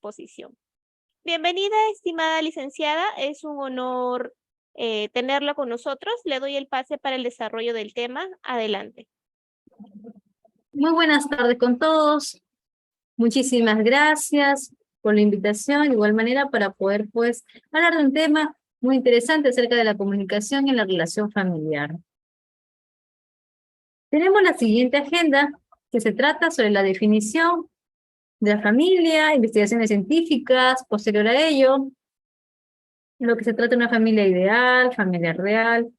exposición. Bienvenida, estimada licenciada. Es un honor tenerla con nosotros. Le doy el pase para el desarrollo del tema. Adelante. Muy buenas tardes con todos. Muchísimas gracias por la invitación. De igual manera, para poder, hablar de un tema muy interesante acerca de la comunicación en la relación familiar. Tenemos la siguiente agenda, que se trata sobre la definición de la familia, investigaciones científicas, posterior a ello, lo que se trata de una familia ideal, familia real,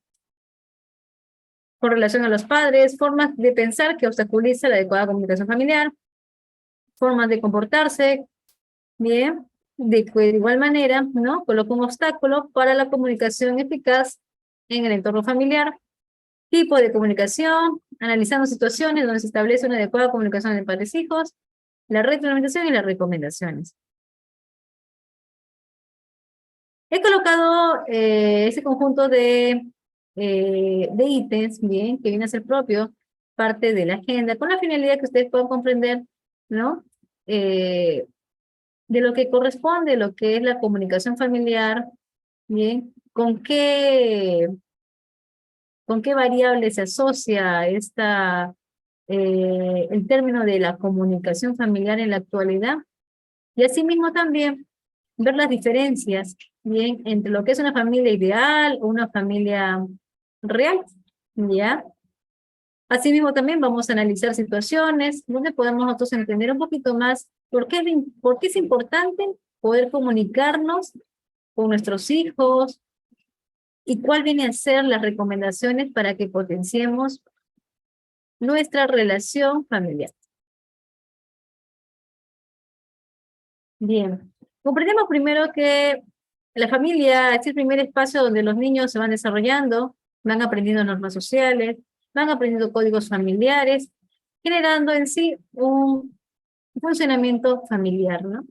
con relación a los padres, formas de pensar que obstaculiza la adecuada comunicación familiar, formas de comportarse, bien, de igual manera, ¿no? Coloca un obstáculo para la comunicación eficaz en el entorno familiar, tipo de comunicación, analizando situaciones donde se establece una adecuada comunicación entre padres e hijos, la retroalimentación y las recomendaciones. He colocado ese conjunto de ítems, bien, que viene a ser propio, parte de la agenda, con la finalidad que ustedes puedan comprender, ¿no? De lo que corresponde, lo que es la comunicación familiar, bien, con qué variable se asocia el término de la comunicación familiar en la actualidad, y asimismo también ver las diferencias, bien, entre lo que es una familia ideal o una familia real, ¿ya? Asimismo también vamos a analizar situaciones donde podemos nosotros entender un poquito más por qué es importante poder comunicarnos con nuestros hijos y cuál viene a ser las recomendaciones para que potenciemos nuestra relación familiar. Bien, comprendemos primero que la familia es el primer espacio donde los niños se van desarrollando, van aprendiendo normas sociales, van aprendiendo códigos familiares, generando en sí un funcionamiento familiar, ¿no?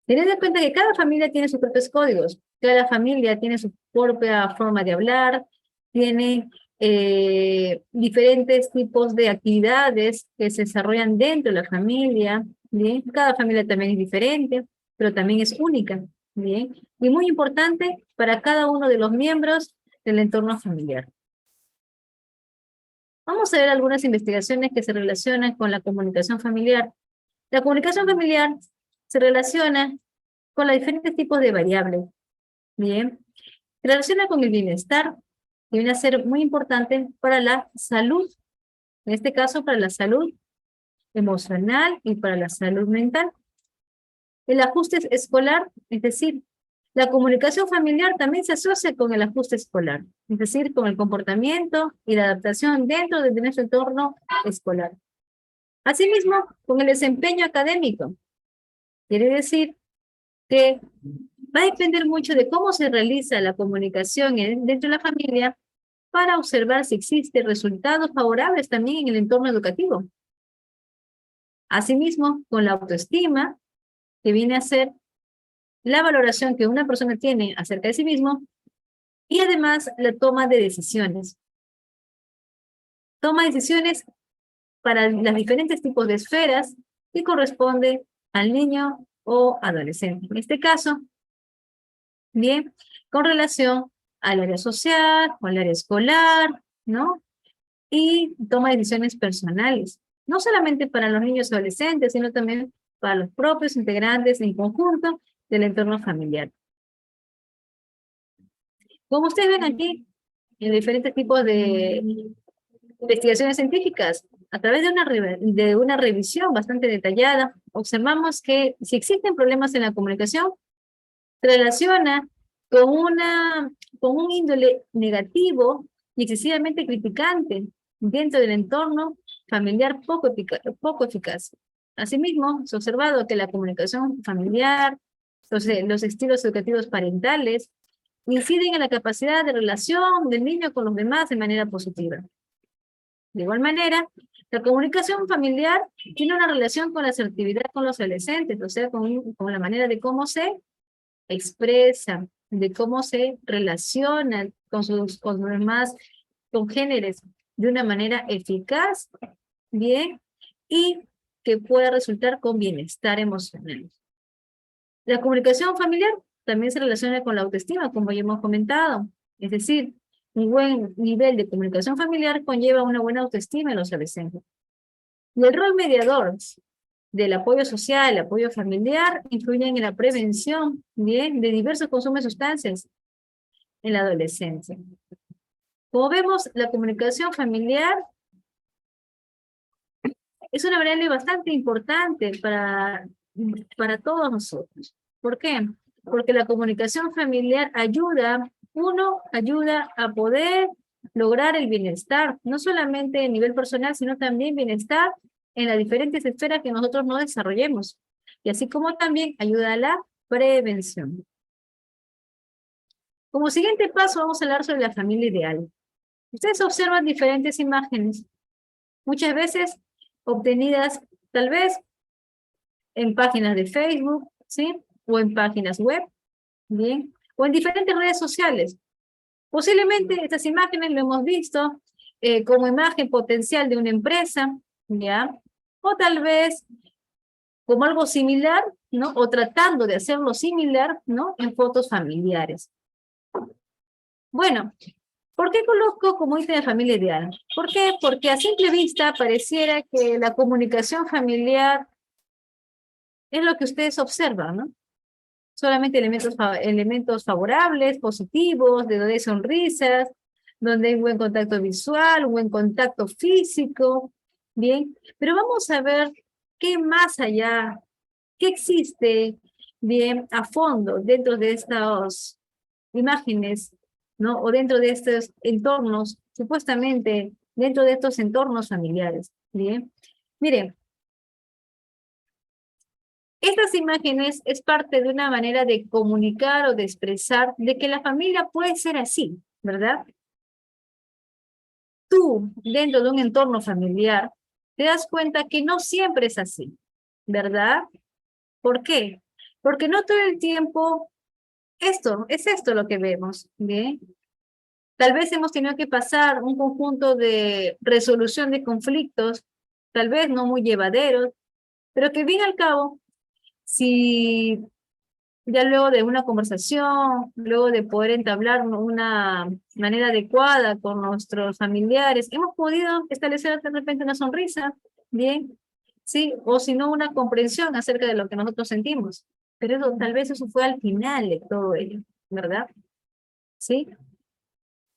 Tened en cuenta que cada familia tiene sus propios códigos, cada familia tiene su propia forma de hablar, tiene diferentes tipos de actividades que se desarrollan dentro de la familia, ¿bien? Cada familia también es diferente, pero también es única, ¿bien? Y muy importante para cada uno de los miembros del entorno familiar. Vamos a ver algunas investigaciones que se relacionan con la comunicación familiar. La comunicación familiar se relaciona con los diferentes tipos de variables, ¿bien? Se relaciona con el bienestar, que viene a ser muy importante para la salud, en este caso para la salud emocional y para la salud mental. El ajuste escolar, es decir, la comunicación familiar también se asocia con el ajuste escolar, es decir, con el comportamiento y la adaptación dentro de nuestro entorno escolar. Asimismo, con el desempeño académico, quiere decir que va a depender mucho de cómo se realiza la comunicación dentro de la familia para observar si existen resultados favorables también en el entorno educativo. Asimismo, con la autoestima, que viene a ser la valoración que una persona tiene acerca de sí mismo, y además la toma de decisiones. Toma decisiones para los diferentes tipos de esferas que corresponde al niño o adolescente. En este caso, bien, con relación al área social o al área escolar, ¿no? Y toma decisiones personales, no solamente para los niños y adolescentes, sino también para los propios integrantes en conjunto del entorno familiar. Como ustedes ven aquí, en diferentes tipos de investigaciones científicas, a través de una revisión bastante detallada, observamos que si existen problemas en la comunicación, se relaciona con un índole negativo y excesivamente criticante dentro del entorno familiar poco eficaz. Asimismo, se ha observado que la comunicación familiar, los estilos educativos parentales, inciden en la capacidad de relación del niño con los demás de manera positiva. De igual manera, la comunicación familiar tiene una relación con la asertividad con los adolescentes, o sea, con la manera de cómo se expresan, de cómo se relacionan con sus demás congéneres de una manera eficaz, bien, y que pueda resultar con bienestar emocional. La comunicación familiar también se relaciona con la autoestima, como ya hemos comentado. Es decir, un buen nivel de comunicación familiar conlleva una buena autoestima en los adolescentes. Y el rol mediador del apoyo social, el apoyo familiar, influyen en la prevención, bien, de diversos consumos de sustancias en la adolescencia. Como vemos, la comunicación familiar es una variable bastante importante para todos nosotros. ¿Por qué? Porque la comunicación familiar ayuda a poder lograr el bienestar, no solamente a nivel personal, sino también bienestar en las diferentes esferas que nosotros nos desarrollemos. Y así como también ayuda a la prevención. Como siguiente paso, vamos a hablar sobre la familia ideal. Ustedes observan diferentes imágenes, muchas veces obtenidas tal vez en páginas de Facebook, ¿sí? O en páginas web, ¿bien? O en diferentes redes sociales. Posiblemente estas imágenes lo hemos visto como imagen potencial de una empresa, ¿ya? O tal vez como algo similar, ¿no? O tratando de hacerlo similar, ¿no? En fotos familiares. Bueno, ¿por qué coloco como ítem de familia ideal? ¿Por qué? Porque a simple vista pareciera que la comunicación familiar es lo que ustedes observan, ¿no? Solamente elementos favorables, positivos, de donde hay sonrisas, donde hay buen contacto visual, buen contacto físico, ¿bien? Pero vamos a ver qué más allá, qué existe, bien, a fondo dentro de estas imágenes, ¿no? O dentro de estos entornos, supuestamente dentro de estos entornos familiares, ¿bien? Miren, estas imágenes es parte de una manera de comunicar o de expresar de que la familia puede ser así, ¿verdad? Tú, dentro de un entorno familiar, te das cuenta que no siempre es así, ¿verdad? ¿Por qué? Porque no todo el tiempo es esto lo que vemos, ¿bien? Tal vez hemos tenido que pasar un conjunto de resolución de conflictos, tal vez no muy llevaderos, pero que bien al cabo, si ya luego de una conversación, luego de poder entablar una manera adecuada con nuestros familiares, hemos podido establecer de repente una sonrisa, bien, sí, o si no una comprensión acerca de lo que nosotros sentimos. Pero eso, tal vez eso fue al final de todo ello, ¿verdad? ¿Sí?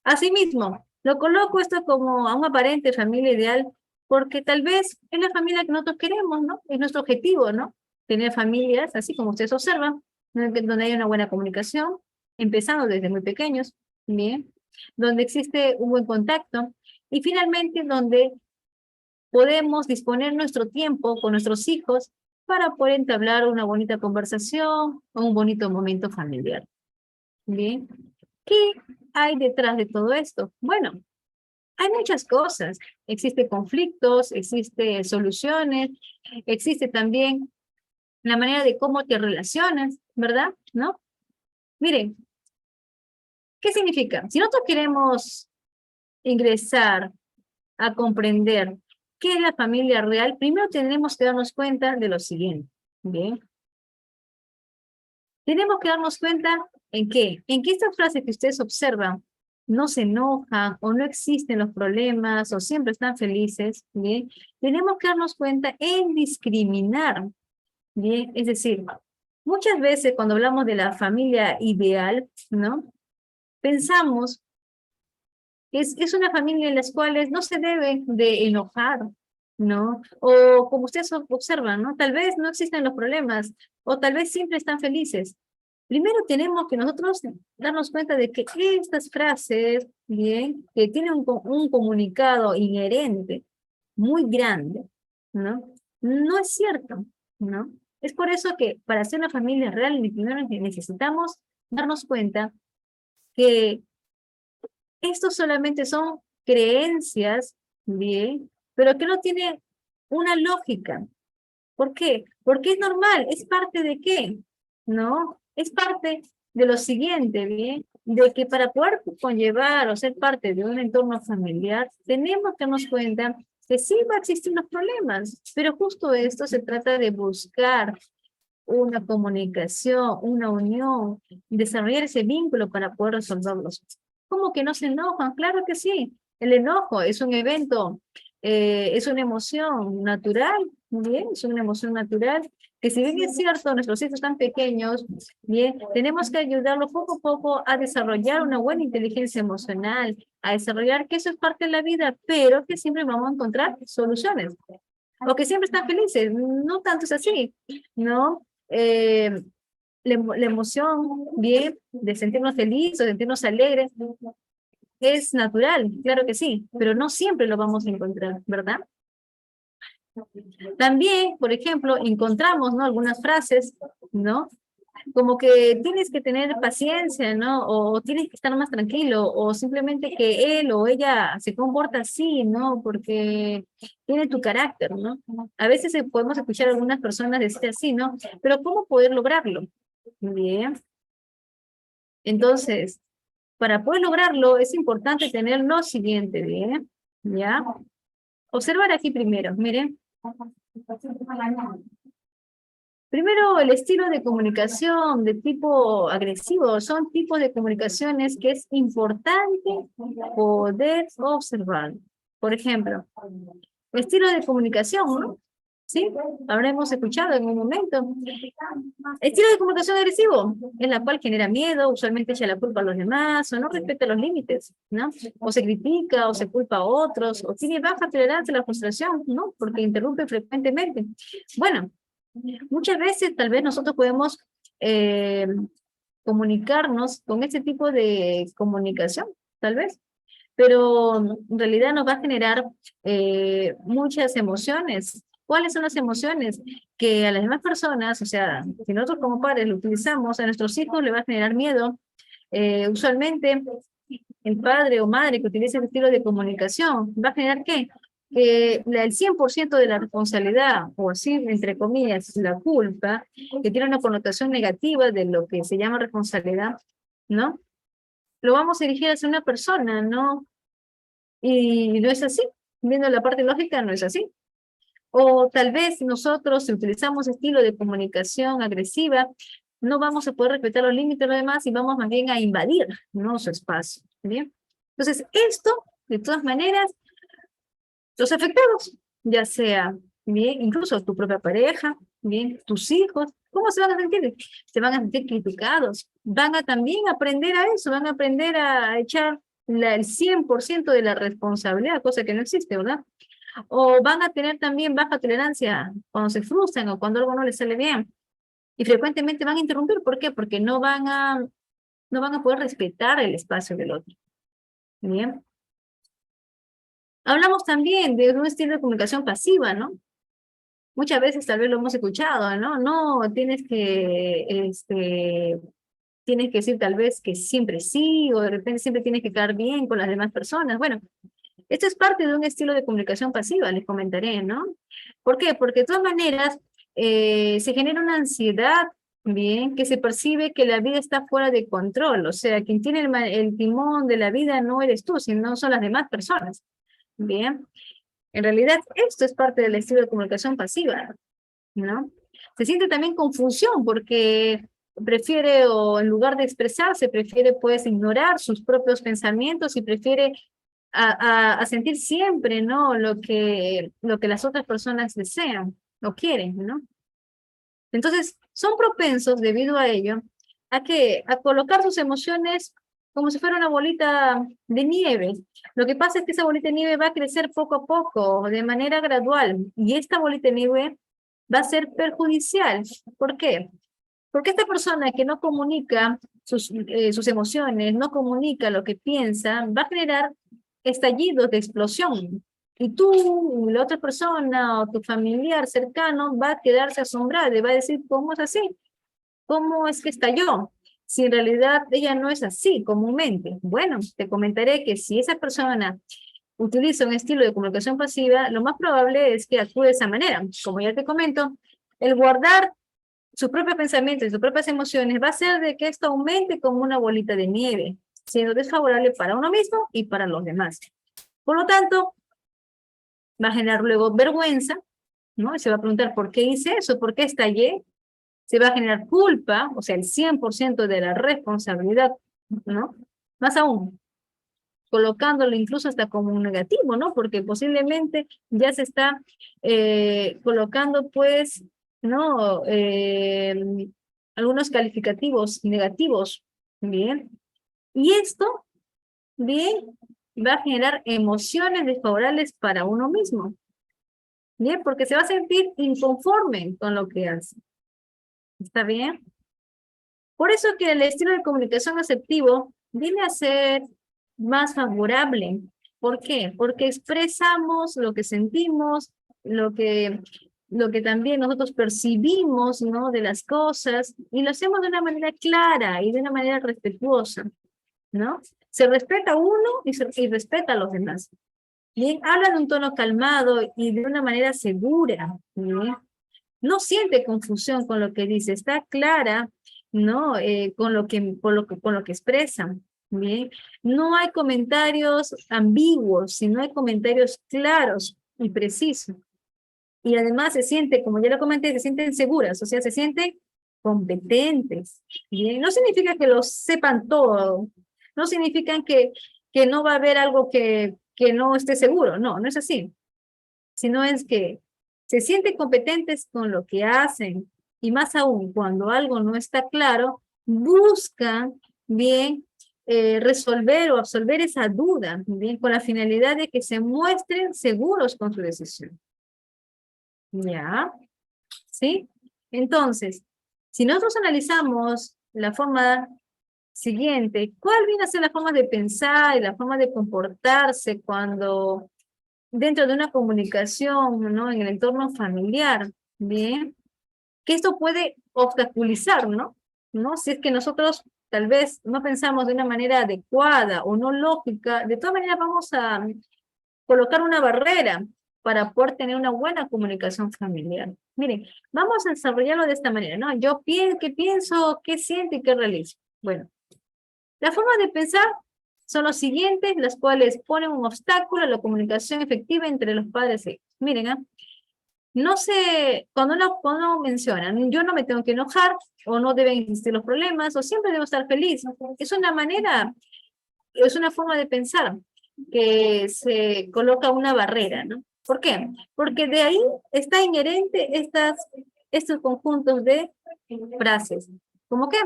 Asimismo, lo coloco esto como a un aparente familia ideal, porque tal vez es la familia que nosotros queremos, ¿no? Es nuestro objetivo, ¿no? Tener familias, así como ustedes observan, donde hay una buena comunicación, empezando desde muy pequeños, bien, donde existe un buen contacto, y finalmente donde podemos disponer nuestro tiempo con nuestros hijos para poder entablar una bonita conversación o un bonito momento familiar. Bien, ¿qué hay detrás de todo esto? Bueno, hay muchas cosas. Existen conflictos, existen soluciones, existe también la manera de cómo te relacionas, ¿verdad? ¿No? Miren, ¿qué significa? Si nosotros queremos ingresar a comprender qué es la familia real, primero tenemos que darnos cuenta de lo siguiente, ¿bien? Tenemos que darnos cuenta en qué estas frases que ustedes observan no se enojan o no existen los problemas o siempre están felices, ¿bien? Tenemos que darnos cuenta en discriminar, ¿bien? Es decir, muchas veces cuando hablamos de la familia ideal, ¿no? Pensamos que es una familia en las cuales no se debe de enojar, ¿no? O como ustedes observan, ¿no? Tal vez no existen los problemas o tal vez siempre están felices. Primero tenemos que nosotros darnos cuenta de que estas frases, bien, que tienen un comunicado inherente muy grande, ¿no? No es cierto, ¿no? Es por eso que para ser una familia real, primero necesitamos darnos cuenta que estos solamente son creencias, bien, pero que no tiene una lógica. ¿Por qué? Porque es normal, es parte de qué, ¿no? Es parte de lo siguiente, ¿bien? De que para poder conllevar o ser parte de un entorno familiar, tenemos que darnos cuenta que sí va a existir los problemas, pero justo esto se trata de buscar una comunicación, una unión, desarrollar ese vínculo para poder resolverlos. ¿Cómo que no se enojan? Claro que sí. El enojo es un evento, es una emoción natural, muy bien, es una emoción natural, que si bien es cierto, nuestros hijos están pequeños, bien, tenemos que ayudarlos poco a poco a desarrollar una buena inteligencia emocional, a desarrollar que eso es parte de la vida, pero que siempre vamos a encontrar soluciones, o que siempre están felices, no tanto es así, ¿no? La emoción, bien, de sentirnos felices, de sentirnos alegres, es natural, claro que sí, pero no siempre lo vamos a encontrar, ¿verdad? También, por ejemplo, encontramos, ¿no? Algunas frases, ¿no? Como que tienes que tener paciencia, ¿no? O tienes que estar más tranquilo, o simplemente que él o ella se comporta así, ¿no? Porque tiene tu carácter, ¿no? A veces podemos escuchar a algunas personas decir así, ¿no? Pero ¿cómo poder lograrlo? Bien. Entonces, para poder lograrlo es importante tener lo siguiente, ¿bien? ¿Ya? Observar aquí primero, miren. Primero, el estilo de comunicación de tipo agresivo son tipos de comunicaciones que es importante poder observar. Por ejemplo, estilo de comunicación, ¿no? ¿Sí? Habremos escuchado en un momento. Estilo de comunicación agresivo, en la cual genera miedo, usualmente echa la culpa a los demás, o no respeta los límites, ¿no? O se critica, o se culpa a otros, o tiene baja tolerancia a la frustración, ¿no? Porque interrumpe frecuentemente. Bueno, muchas veces tal vez nosotros podemos comunicarnos con este tipo de comunicación, tal vez, pero en realidad nos va a generar muchas emociones. ¿Cuáles son las emociones? Que a las demás personas, o sea, si nosotros como padres lo utilizamos, a nuestros hijos le va a generar miedo. Usualmente el padre o madre que utilice ese estilo de comunicación va a generar ¿qué? Que el 100% de la responsabilidad, o así, entre comillas, la culpa, que tiene una connotación negativa de lo que se llama responsabilidad, ¿no? Lo vamos a dirigir hacia una persona, ¿no? Y no es así. Viendo la parte lógica, no es así. O tal vez nosotros, si utilizamos estilo de comunicación agresiva, no vamos a poder respetar los límites de los demás y vamos más bien a invadir, ¿no? Su espacio. ¿Bien? Entonces, esto, de todas maneras, los afectados, ya sea, bien, incluso tu propia pareja, bien, tus hijos, ¿cómo se van a sentir? Se van a sentir criticados, van a también aprender a eso, van a aprender a echar el 100% de la responsabilidad, cosa que no existe, ¿verdad? O van a tener también baja tolerancia cuando se frustran o cuando algo no les sale bien. Y frecuentemente van a interrumpir, ¿por qué? Porque no van a poder respetar el espacio del otro. Bien. Hablamos también de un estilo de comunicación pasiva, ¿no? Muchas veces tal vez lo hemos escuchado, ¿no? No, tienes que decir tal vez que siempre sí, o de repente siempre tienes que quedar bien con las demás personas. Bueno, esto es parte de un estilo de comunicación pasiva, les comentaré, ¿no? ¿Por qué? Porque de todas maneras se genera una ansiedad, bien, que se percibe que la vida está fuera de control, o sea, quien tiene el timón de la vida no eres tú, sino son las demás personas, bien. En realidad, esto es parte del estilo de comunicación pasiva, ¿no? Se siente también confusión porque prefiere, o en lugar de expresarse, prefiere pues ignorar sus propios pensamientos y prefiere a sentir siempre, ¿no? Lo que las otras personas desean o quieren, ¿no? Entonces, son propensos, debido a ello, a colocar sus emociones como si fuera una bolita de nieve. Lo que pasa es que esa bolita de nieve va a crecer poco a poco, de manera gradual, y esta bolita de nieve va a ser perjudicial. ¿Por qué? Porque esta persona que no comunica sus emociones, no comunica lo que piensa, va a generar estallidos de explosión. Y tú, la otra persona o tu familiar cercano va a quedarse asombrado y va a decir, ¿cómo es así? ¿Cómo es que estalló? Si en realidad ella no es así comúnmente. Bueno, te comentaré que si esa persona utiliza un estilo de comunicación pasiva, lo más probable es que actúe de esa manera. Como ya te comento, el guardar sus propios pensamientos y sus propias emociones va a hacer de que esto aumente como una bolita de nieve, siendo desfavorable para uno mismo y para los demás. Por lo tanto, va a generar luego vergüenza, ¿no? Y se va a preguntar, ¿por qué hice eso? ¿Por qué estallé? se va a generar culpa, o sea, el 100% de la responsabilidad, ¿no? Más aún, colocándolo incluso hasta como un negativo, ¿no? Porque posiblemente ya se está colocando, pues, ¿no? Algunos calificativos negativos, ¿bien? Y esto, bien, va a generar emociones desfavorables para uno mismo, ¿bien? Porque se va a sentir inconforme con lo que hace. ¿Está bien? Por eso que el estilo de comunicación asertivo viene a ser más favorable. ¿Por qué? Porque expresamos lo que sentimos, lo que, lo que también nosotros percibimos, ¿no? De las cosas, y lo hacemos de una manera clara y de una manera respetuosa, ¿no? Se respeta a uno y respeta a los demás. Bien, habla de un tono calmado y de una manera segura, ¿bien? No siente confusión con lo que dice, está clara, ¿no? Con lo que expresa, ¿bien? No hay comentarios ambiguos, sino hay comentarios claros y precisos. Y además se siente, como ya lo comenté, se sienten seguras, o sea, se sienten competentes, ¿bien? No significa que lo sepan todo, no significa que no va a haber algo que no esté seguro, no, no es así, sino es que se sienten competentes con lo que hacen y más aún cuando algo no está claro, buscan bien resolver o absolver esa duda, bien, con la finalidad de que se muestren seguros con su decisión. ¿Ya? ¿Sí? Entonces, si nosotros analizamos la forma siguiente, ¿cuál viene a ser la forma de pensar y la forma de comportarse cuando dentro de una comunicación, ¿no? En el entorno familiar, ¿bien? Que esto puede obstaculizar, ¿no? ¿No? Si es que nosotros tal vez no pensamos de una manera adecuada o no lógica, de todas maneras vamos a colocar una barrera para poder tener una buena comunicación familiar. Miren, vamos a desarrollarlo de esta manera, ¿no? Yo pienso, qué pienso, qué siento y qué realizo. Bueno, la forma de pensar son los siguientes, las cuales ponen un obstáculo a la comunicación efectiva entre los padres e hijos. Miren, no sé, cuando mencionan, yo no me tengo que enojar, o no deben existir los problemas, o siempre debo estar feliz. Es una manera, es una forma de pensar que se coloca una barrera, ¿no? ¿Por qué? Porque de ahí está inherente estos conjuntos de frases. ¿Cómo que?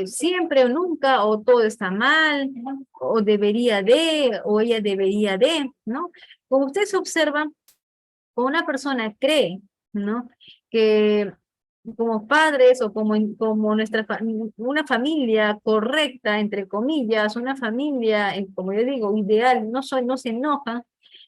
Siempre o nunca, o todo está mal, o debería de, o ella debería de, ¿no? Como ustedes observan, o una persona cree, ¿no? Que como padres o como una familia correcta, entre comillas, una familia, como yo digo, ideal, no se enoja,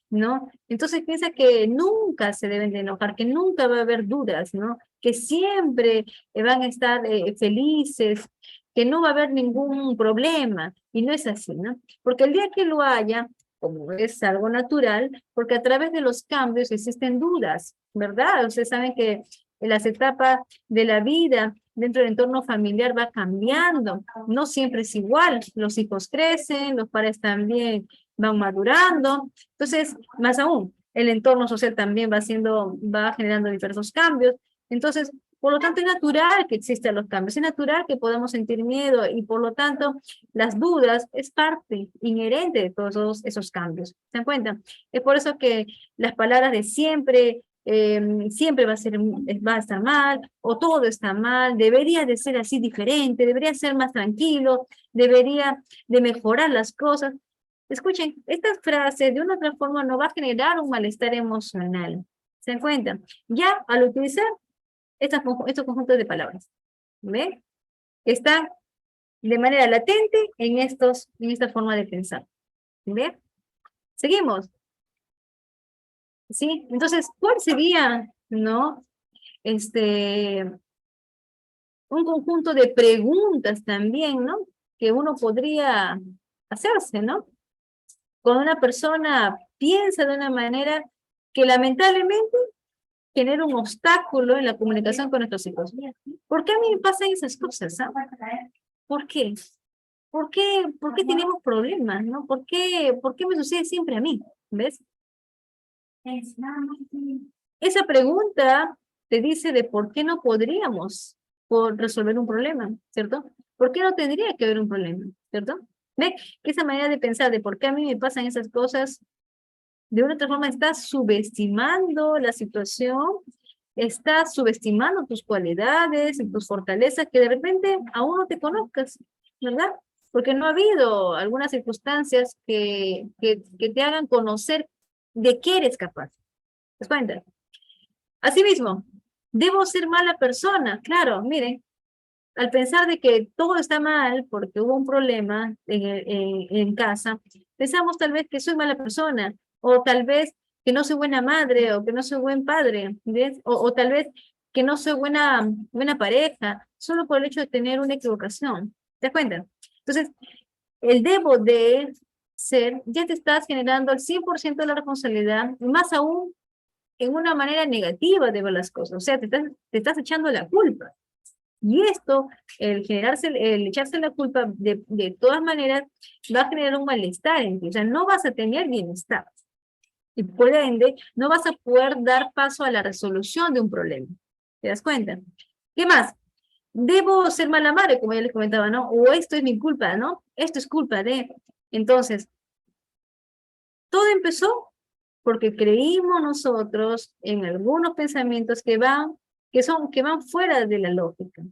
¿no? Entonces piensa que nunca se deben de enojar, que nunca va a haber dudas, ¿no? Que siempre van a estar felices, que no va a haber ningún problema, y no es así, ¿no? Porque el día que lo haya, como es algo natural, porque a través de los cambios existen dudas, ¿verdad? Ustedes saben que en las etapas de la vida dentro del entorno familiar va cambiando, no siempre es igual, los hijos crecen, los padres también van madurando, entonces, más aún, el entorno social también va generando diversos cambios, entonces, por lo tanto, es natural que existan los cambios, es natural que podamos sentir miedo y por lo tanto, las dudas es parte inherente de todos esos cambios. ¿Se dan cuenta? Es por eso que las palabras de siempre, siempre va a estar mal, o todo está mal, debería de ser así diferente, debería ser más tranquilo, debería de mejorar las cosas. Escuchen, estas frases de una u otra forma no va a generar un malestar emocional. ¿Se dan cuenta? Ya al utilizar estos conjuntos de palabras, ¿ve? Están de manera latente en esta forma de pensar. ¿Ve? Seguimos. ¿Sí? Entonces, ¿cuál sería, no? Un conjunto de preguntas también, ¿no? Que uno podría hacerse, ¿no? Cuando una persona piensa de una manera que lamentablemente genera un obstáculo en la comunicación con nuestros hijos. ¿Por qué a mí me pasan esas cosas? ¿Ah? ¿Por qué? ¿Por qué tenemos problemas? ¿No? ¿Por qué me sucede siempre a mí? ¿Ves? Esa pregunta te dice de por qué no podríamos resolver un problema, ¿cierto? ¿Por qué no tendría que haber un problema, ¿cierto? ¿Ve? Que esa manera de pensar de por qué a mí me pasan esas cosas, de una otra forma estás subestimando la situación, estás subestimando tus cualidades y tus fortalezas que de repente aún no te conozcas, ¿verdad? Porque no ha habido algunas circunstancias que te hagan conocer de qué eres capaz. ¿Te das cuenta? Asimismo, debo ser mala persona. Claro, miren, al pensar de que todo está mal porque hubo un problema en casa, pensamos tal vez que soy mala persona, o tal vez que no soy buena madre, o que no soy buen padre, ¿ves? O tal vez que no soy buena pareja, solo por el hecho de tener una equivocación. ¿Te das cuenta? Entonces, el debo de ser, ya te estás generando el 100% de la responsabilidad, y más aún en una manera negativa de ver las cosas, o sea, te estás echando la culpa. Y esto, el echarse la culpa de todas maneras, va a generar un malestar en ti, o sea, no vas a tener bienestar. Y por ende, no vas a poder dar paso a la resolución de un problema. ¿Te das cuenta? ¿Qué más? Debo ser mala madre, como ya les comentaba, ¿no? O esto es mi culpa, ¿no? Esto es culpa de... Entonces, todo empezó porque creímos nosotros en algunos pensamientos que van fuera de la lógica.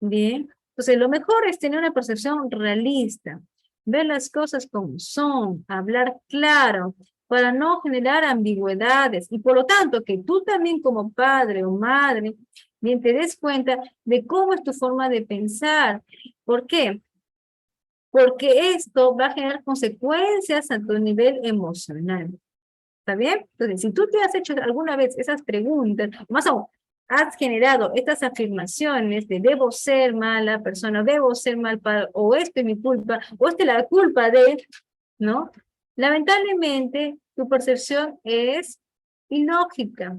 Bien, entonces lo mejor es tener una percepción realista, ver las cosas como son, hablar claro, para no generar ambigüedades y por lo tanto que tú también como padre o madre bien te des cuenta de cómo es tu forma de pensar. ¿Por qué? Porque esto va a generar consecuencias a tu nivel emocional. ¿Está bien? Entonces, si tú te has hecho alguna vez esas preguntas, más aún, has generado estas afirmaciones de debo ser mala persona, debo ser mal padre, o esto es mi culpa, o esto es la culpa de, ¿no? Lamentablemente, tu percepción es ilógica.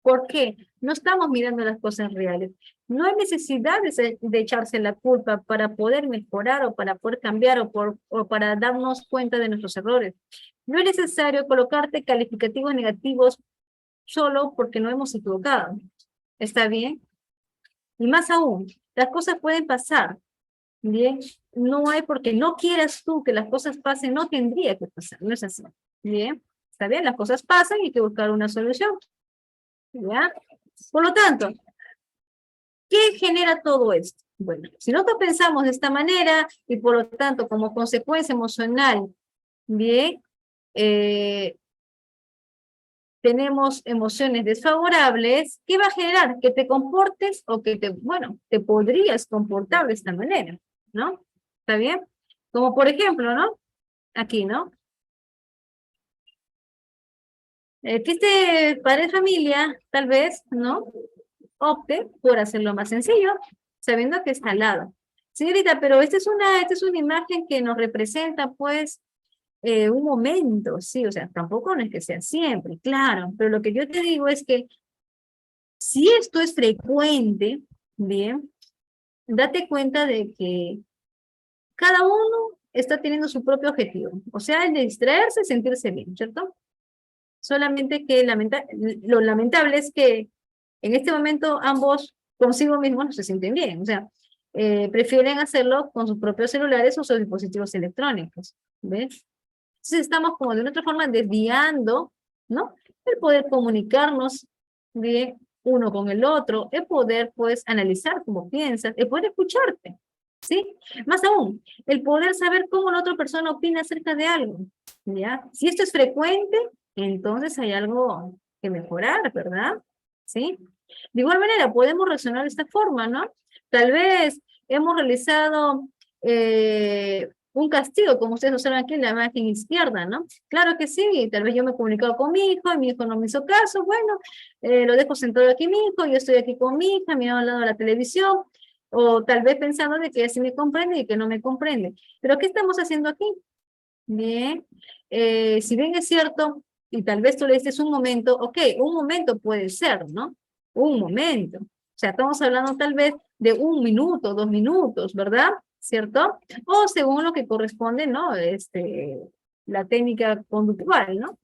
¿Por qué? No estamos mirando las cosas reales. No hay necesidad de echarse la culpa para poder mejorar o para poder cambiar o para darnos cuenta de nuestros errores. No es necesario colocarte calificativos negativos solo porque no hemos equivocado. ¿Está bien? Y más aún, las cosas pueden pasar. Bien, no hay porque no quieras tú que las cosas pasen, no tendría que pasar. No es así. Bien, está bien, las cosas pasan y hay que buscar una solución. ¿Ya? Por lo tanto, ¿qué genera todo esto? Bueno, si nosotros pensamos de esta manera y por lo tanto como consecuencia emocional, bien, tenemos emociones desfavorables, ¿qué va a generar? Que te comportes o que te podrías comportar de esta manera, ¿no? ¿Está bien? Como por ejemplo, ¿no? Aquí, ¿no? Que este padre de familia, tal vez, ¿no? Opte por hacerlo más sencillo, sabiendo que está al lado. Señorita, pero esta es una imagen que nos representa, pues, un momento, sí, o sea, tampoco no es que sea siempre, claro, pero lo que yo te digo es que si esto es frecuente, bien, date cuenta de que cada uno está teniendo su propio objetivo, o sea, el de distraerse, sentirse bien, ¿cierto? Solamente que lo lamentable es que en este momento ambos consigo mismos no se sienten bien, o sea, prefieren hacerlo con sus propios celulares o sus dispositivos electrónicos, ¿ves? Entonces estamos como de una otra forma desviando, ¿no? El poder comunicarnos de uno con el otro, el poder pues analizar cómo piensas, el poder escucharte, ¿sí? Más aún, el poder saber cómo la otra persona opina acerca de algo, ¿ya? Si esto es frecuente, entonces hay algo que mejorar, ¿verdad? ¿Sí? De igual manera, podemos reaccionar de esta forma, ¿no? Tal vez hemos realizado un castigo, como ustedes observan aquí en la imagen izquierda, ¿no? Claro que sí, tal vez yo me he comunicado con mi hijo, y mi hijo no me hizo caso, bueno, lo dejo sentado aquí mi hijo, yo estoy aquí con mi hija, mirando al lado de la televisión, o tal vez pensando de que ella sí me comprende y que no me comprende. Pero ¿qué estamos haciendo aquí? Bien, si bien es cierto, y tal vez tú le dices un momento, ok, un momento puede ser, ¿no? Un momento. O sea, estamos hablando tal vez de 1 minuto, 2 minutos, ¿verdad? ¿Cierto? O según lo que corresponde, ¿no? La técnica conductual, ¿no?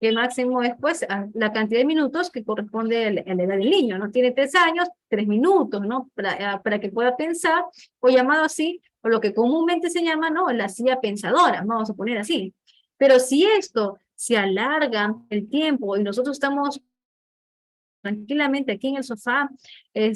que máximo es pues la cantidad de minutos que corresponde a la edad del niño, ¿no? Tiene 3 años, 3 minutos, ¿no? Para que pueda pensar, o llamado así, o lo que comúnmente se llama, ¿no? La silla pensadora, vamos a poner así. Pero si esto se alarga el tiempo y nosotros estamos tranquilamente aquí en el sofá,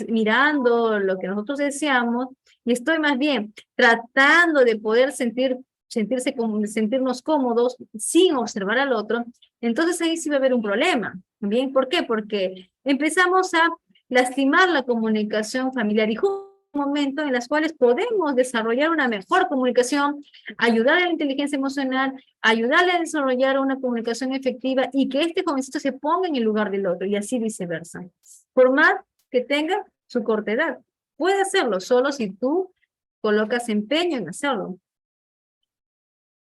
mirando lo que nosotros deseamos, y estoy más bien tratando de poder sentirnos cómodos sin observar al otro, entonces ahí sí va a haber un problema. ¿Bien? ¿Por qué? Porque empezamos a lastimar la comunicación familiar y justo en un momento en las cuales podemos desarrollar una mejor comunicación, ayudar a la inteligencia emocional, ayudarle a desarrollar una comunicación efectiva y que este jovencito se ponga en el lugar del otro y así viceversa. Por más que tenga su corta edad, puede hacerlo solo si tú colocas empeño en hacerlo.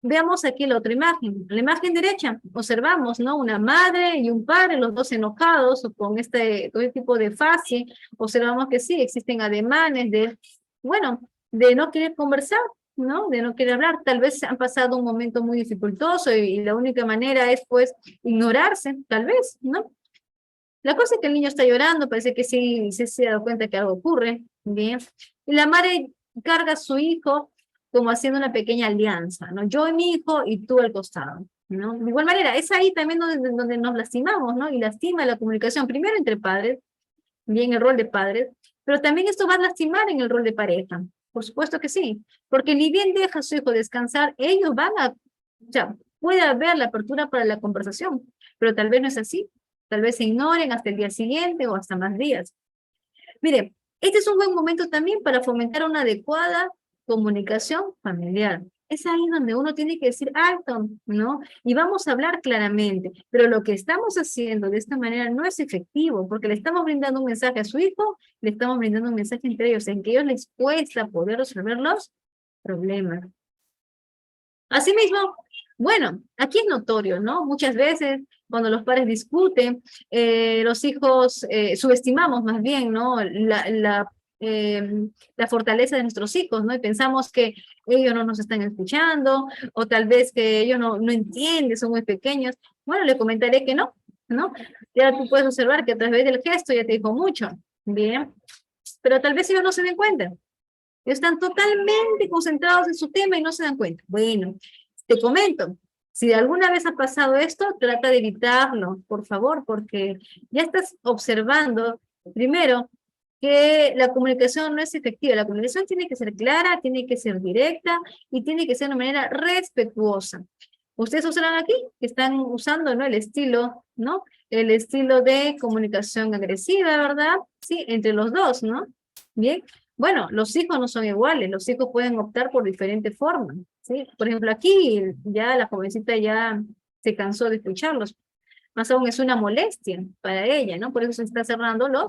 Veamos aquí la otra imagen. La imagen derecha, observamos, ¿no? Una madre y un padre, los dos enojados o con todo este tipo de fase. Observamos que sí, existen ademanes de, bueno, de no querer conversar, ¿no? De no querer hablar. Tal vez han pasado un momento muy dificultoso y la única manera es, pues, ignorarse, tal vez, ¿no? La cosa es que el niño está llorando, parece que sí se ha dado cuenta que algo ocurre, ¿bien? Y la madre carga a su hijo como haciendo una pequeña alianza, ¿no? Yo y mi hijo y tú al costado, ¿no? De igual manera, es ahí también donde nos lastimamos, ¿no? Y lastima la comunicación, primero entre padres, bien el rol de padres, pero también esto va a lastimar en el rol de pareja. Por supuesto que sí, porque ni bien deja a su hijo descansar, ellos van a, o sea, puede haber la apertura para la conversación, pero tal vez no es así. Tal vez se ignoren hasta el día siguiente o hasta más días. Mire, este es un buen momento también para fomentar una adecuada comunicación familiar. Es ahí donde uno tiene que decir alto, ¿no? Y vamos a hablar claramente, pero lo que estamos haciendo de esta manera no es efectivo, porque le estamos brindando un mensaje a su hijo, le estamos brindando un mensaje entre ellos, en que ellos les cuesta poder resolver los problemas. Asimismo, bueno, aquí es notorio, ¿no? Muchas veces cuando los padres discuten, los hijos subestimamos más bien, ¿no? La fortaleza de nuestros hijos, ¿no? Y pensamos que ellos no nos están escuchando, o tal vez que ellos no entienden, son muy pequeños. Bueno, le comentaré que no, ¿no? Ya tú puedes observar que a través del gesto ya te dijo mucho, ¿bien? Pero tal vez ellos no se den cuenta. Están totalmente concentrados en su tema y no se dan cuenta. Bueno, te comento, si alguna vez ha pasado esto, trata de evitarlo, por favor, porque ya estás observando, primero, que la comunicación no es efectiva. La comunicación tiene que ser clara, tiene que ser directa y tiene que ser de una manera respetuosa. Ustedes observan aquí que están usando, ¿no? El estilo, ¿no? El estilo de comunicación agresiva, ¿verdad? Sí, entre los dos, ¿no? Bien. Bueno, los hijos no son iguales, los hijos pueden optar por diferentes formas, ¿sí? Por ejemplo, aquí ya la jovencita ya se cansó de escucharlos, más aún es una molestia para ella, ¿no? Por eso se está cerrando ¿no?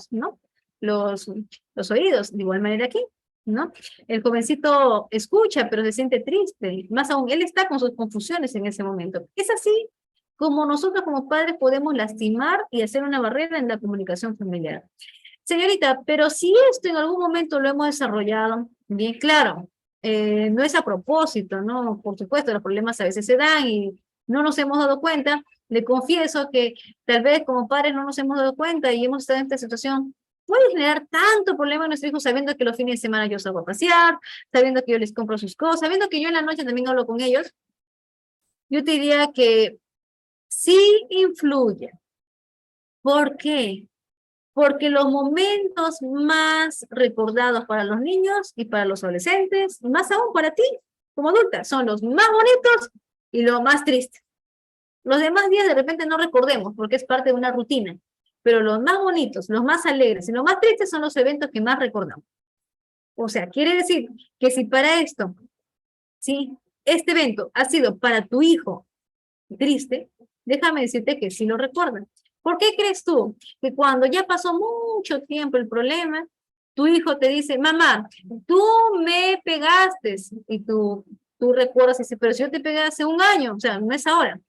Los, los oídos, de igual manera aquí, ¿no? El jovencito escucha, pero se siente triste, más aún él está con sus confusiones en ese momento. Es así como nosotros como padres podemos lastimar y hacer una barrera en la comunicación familiar. Señorita, pero si esto en algún momento lo hemos desarrollado, bien claro, no es a propósito, ¿no? Por supuesto, los problemas a veces se dan y no nos hemos dado cuenta. Le confieso que tal vez como padres no nos hemos dado cuenta y hemos estado en esta situación. Puede generar tanto problema a nuestros hijos sabiendo que los fines de semana yo salgo a pasear, sabiendo que yo les compro sus cosas, sabiendo que yo en la noche también hablo con ellos. Yo te diría que sí influye. ¿Por qué? Porque los momentos más recordados para los niños y para los adolescentes, y más aún para ti como adulta, son los más bonitos y los más tristes. Los demás días de repente no recordemos porque es parte de una rutina, pero los más bonitos, los más alegres y los más tristes son los eventos que más recordamos. O sea, quiere decir que si para esto, si este evento ha sido para tu hijo triste, déjame decirte que sí lo recuerdan. ¿Por qué crees tú que cuando ya pasó mucho tiempo el problema, tu hijo te dice, mamá, tú me pegaste, y tú recuerdas y dices, pero si yo te pegué hace un año, o sea, no es ahora.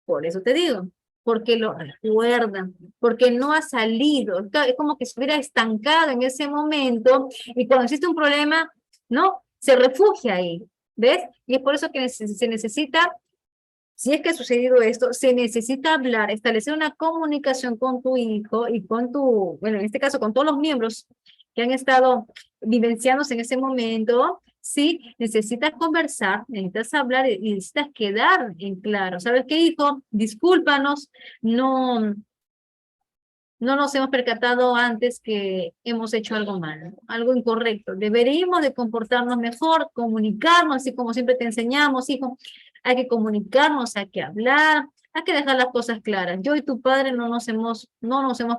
Por eso te digo, porque lo recuerdan, porque no ha salido, es como que se hubiera estancado en ese momento y cuando existe un problema, ¿no? Se refugia ahí, ¿ves? Y es por eso que se necesita si es que ha sucedido esto, se necesita hablar, establecer una comunicación con tu hijo y con tu, bueno, en este caso con todos los miembros que han estado vivenciándose en ese momento. Sí, necesitas conversar, necesitas hablar y necesitas quedar en claro. ¿Sabes qué, hijo? Discúlpanos, no, no nos hemos percatado antes que hemos hecho algo mal, algo incorrecto. Deberíamos de comportarnos mejor, comunicarnos, así como siempre te enseñamos, hijo. Hay que comunicarnos, hay que hablar, hay que dejar las cosas claras. Yo y tu padre no nos hemos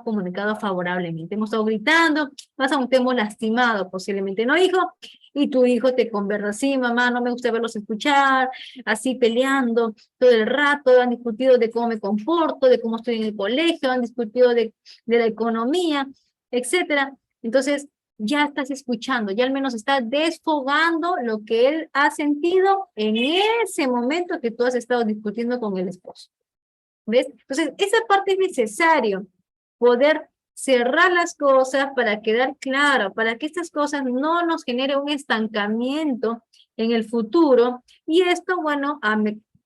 comunicado favorablemente. Hemos estado gritando, más aún te hemos lastimado posiblemente, ¿no, hijo? Y tu hijo te conversa, sí, mamá, no me gusta verlos escuchar, así peleando todo el rato, han discutido de cómo me comporto, de cómo estoy en el colegio, han discutido de la economía, etcétera. Entonces, ya estás escuchando, ya al menos está desfogando lo que él ha sentido en ese momento que tú has estado discutiendo con el esposo. ¿Ves? Entonces, esa parte es necesario, poder cerrar las cosas para quedar claro, para que estas cosas no nos generen un estancamiento en el futuro. Y esto, bueno,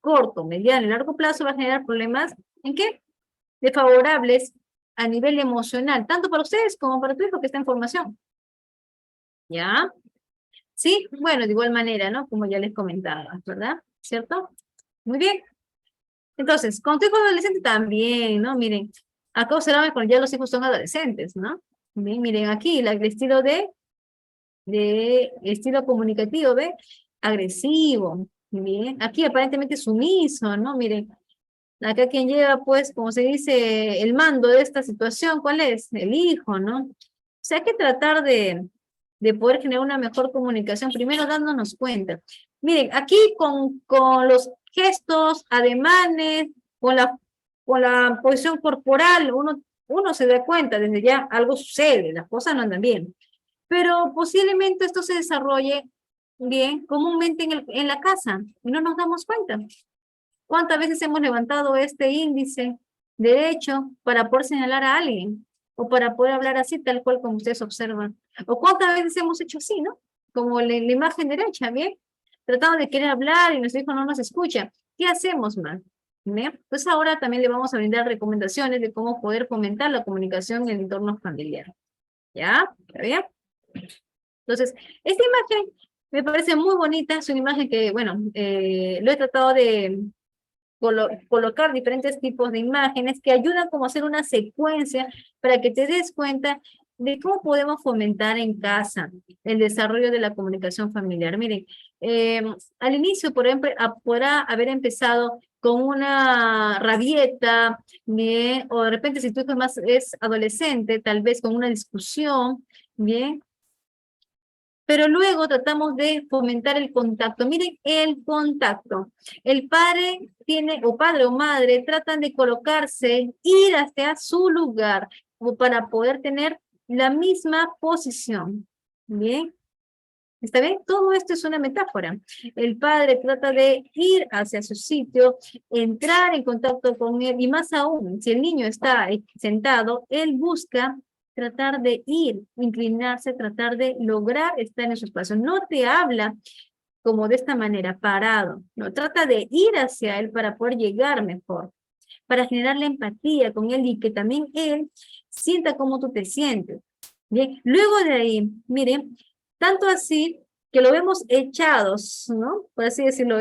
corto, mediano y largo plazo va a generar problemas, ¿en qué? Desfavorables a nivel emocional, tanto para ustedes como para tu hijo que está en formación. ¿Ya? Sí, bueno, de igual manera, ¿no? Como ya les comentaba, ¿verdad? ¿Cierto? Muy bien. Entonces, con tu hijo adolescente también, ¿no? Miren, acá observan cuando ya los hijos son adolescentes, ¿no? Bien, miren aquí, el estilo estilo comunicativo, ¿ve? Agresivo, bien. Aquí aparentemente sumiso, ¿no? Miren, acá quien lleva, pues, como se dice, el mando de esta situación, ¿cuál es? El hijo, ¿no? O sea, hay que tratar de poder generar una mejor comunicación, primero dándonos cuenta. Miren, aquí con los gestos, ademanes, con la posición corporal, uno se da cuenta, desde ya algo sucede, las cosas no andan bien. Pero posiblemente esto se desarrolle bien, comúnmente en la casa, y no nos damos cuenta. ¿Cuántas veces hemos levantado este índice derecho para poder señalar a alguien? O para poder hablar así, tal cual como ustedes observan. ¿O cuántas veces hemos hecho así, no? Como la imagen derecha, ¿bien? Tratando de querer hablar y nuestro hijo no nos escucha. ¿Qué hacemos, más? ¿Bien? Pues ahora también le vamos a brindar recomendaciones de cómo poder fomentar la comunicación en el entorno familiar. ¿Ya? ¿Está bien? Entonces, esta imagen me parece muy bonita. Es una imagen que, bueno, lo he tratado de colocar diferentes tipos de imágenes que ayudan como a hacer una secuencia para que te des cuenta de cómo podemos fomentar en casa el desarrollo de la comunicación familiar. Miren, al inicio, por ejemplo, podrá haber empezado con una rabieta, bien, o de repente si tu hijo es adolescente, tal vez con una discusión, bien, pero luego tratamos de fomentar el contacto. Miren, el contacto. El padre tiene, o padre o madre, tratan de colocarse, ir hacia su lugar, como para poder tener la misma posición. ¿Bien? ¿Está bien? Todo esto es una metáfora. El padre trata de ir hacia su sitio, entrar en contacto con él, y más aún, si el niño está sentado, él busca tratar de ir, inclinarse, tratar de lograr estar en su espacio. No te habla como de esta manera, parado. No, trata de ir hacia él para poder llegar mejor, para generar la empatía con él y que también él sienta cómo tú te sientes. Bien, luego de ahí, miren, tanto así que lo vemos echados, ¿no? Por así decirlo,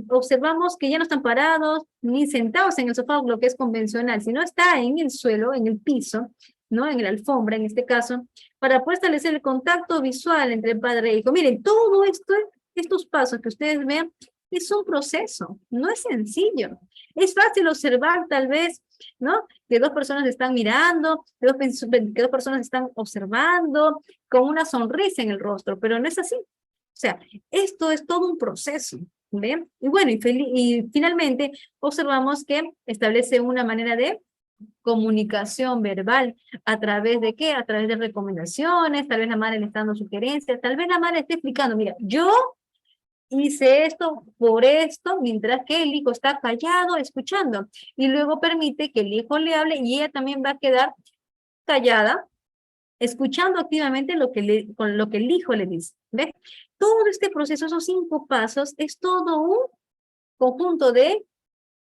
observamos que ya no están parados ni sentados en el sofá, lo que es convencional, sino está en el suelo, en el piso, ¿no? En la alfombra, en este caso, para poder establecer el contacto visual entre padre e hijo. Miren, todo esto, estos pasos que ustedes vean, es un proceso, no es sencillo. Es fácil observar, tal vez, ¿no? Que dos personas están mirando, que dos personas están observando con una sonrisa en el rostro, pero no es así. O sea, esto es todo un proceso, ¿ven? Y bueno, y finalmente observamos que establece una manera de comunicación verbal. ¿A través de qué? A través de recomendaciones, tal vez la madre le está dando sugerencias, tal vez la madre esté explicando, mira, yo hice esto por esto, mientras que el hijo está callado, escuchando, y luego permite que el hijo le hable y ella también va a quedar callada, escuchando activamente con lo que el hijo le dice. ¿Ves? Todo este proceso, esos 5 pasos, es todo un conjunto de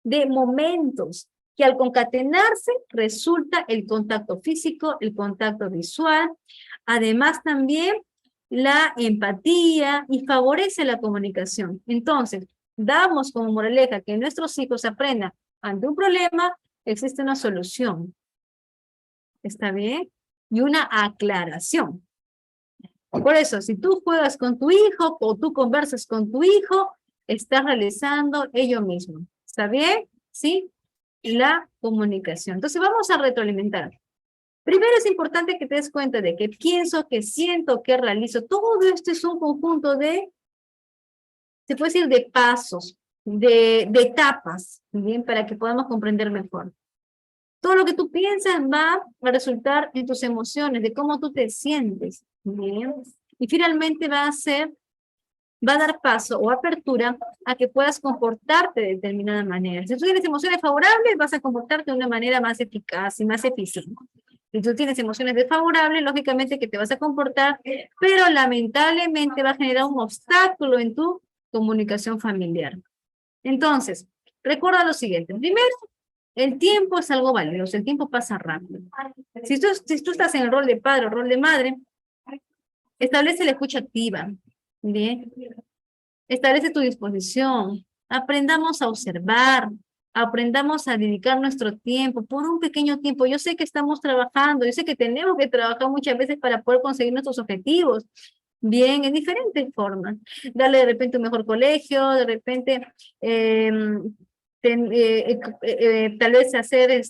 de momentos que al concatenarse resulta el contacto físico, el contacto visual, además también la empatía y favorece la comunicación. Entonces, damos como moraleja que nuestros hijos aprendan ante un problema, existe una solución. ¿Está bien? Y una aclaración. Por eso, si tú juegas con tu hijo o tú conversas con tu hijo, estás realizando ello mismo. ¿Está bien? ¿Sí? La comunicación. Entonces vamos a retroalimentar. Primero es importante que te des cuenta de que pienso, que siento, que realizo. Todo esto es un conjunto de, se puede decir, de pasos, de etapas, ¿bien? Para que podamos comprender mejor. Todo lo que tú piensas va a resultar en tus emociones, de cómo tú te sientes, ¿bien? Y finalmente va a dar paso o apertura a que puedas comportarte de determinada manera. Si tú tienes emociones favorables, vas a comportarte de una manera más eficaz y más eficiente. Si tú tienes emociones desfavorables, lógicamente que te vas a comportar, pero lamentablemente va a generar un obstáculo en tu comunicación familiar. Entonces, recuerda lo siguiente. Primero, el tiempo es algo valioso, el tiempo pasa rápido. Si tú estás en el rol de padre o rol de madre, establece la escucha activa, ¿bien? Establece tu disposición, aprendamos a observar, aprendamos a dedicar nuestro tiempo por un pequeño tiempo. Yo sé que estamos trabajando, yo sé que tenemos que trabajar muchas veces para poder conseguir nuestros objetivos, bien, en diferentes formas. Darle de repente un mejor colegio, de repente tal vez hacer,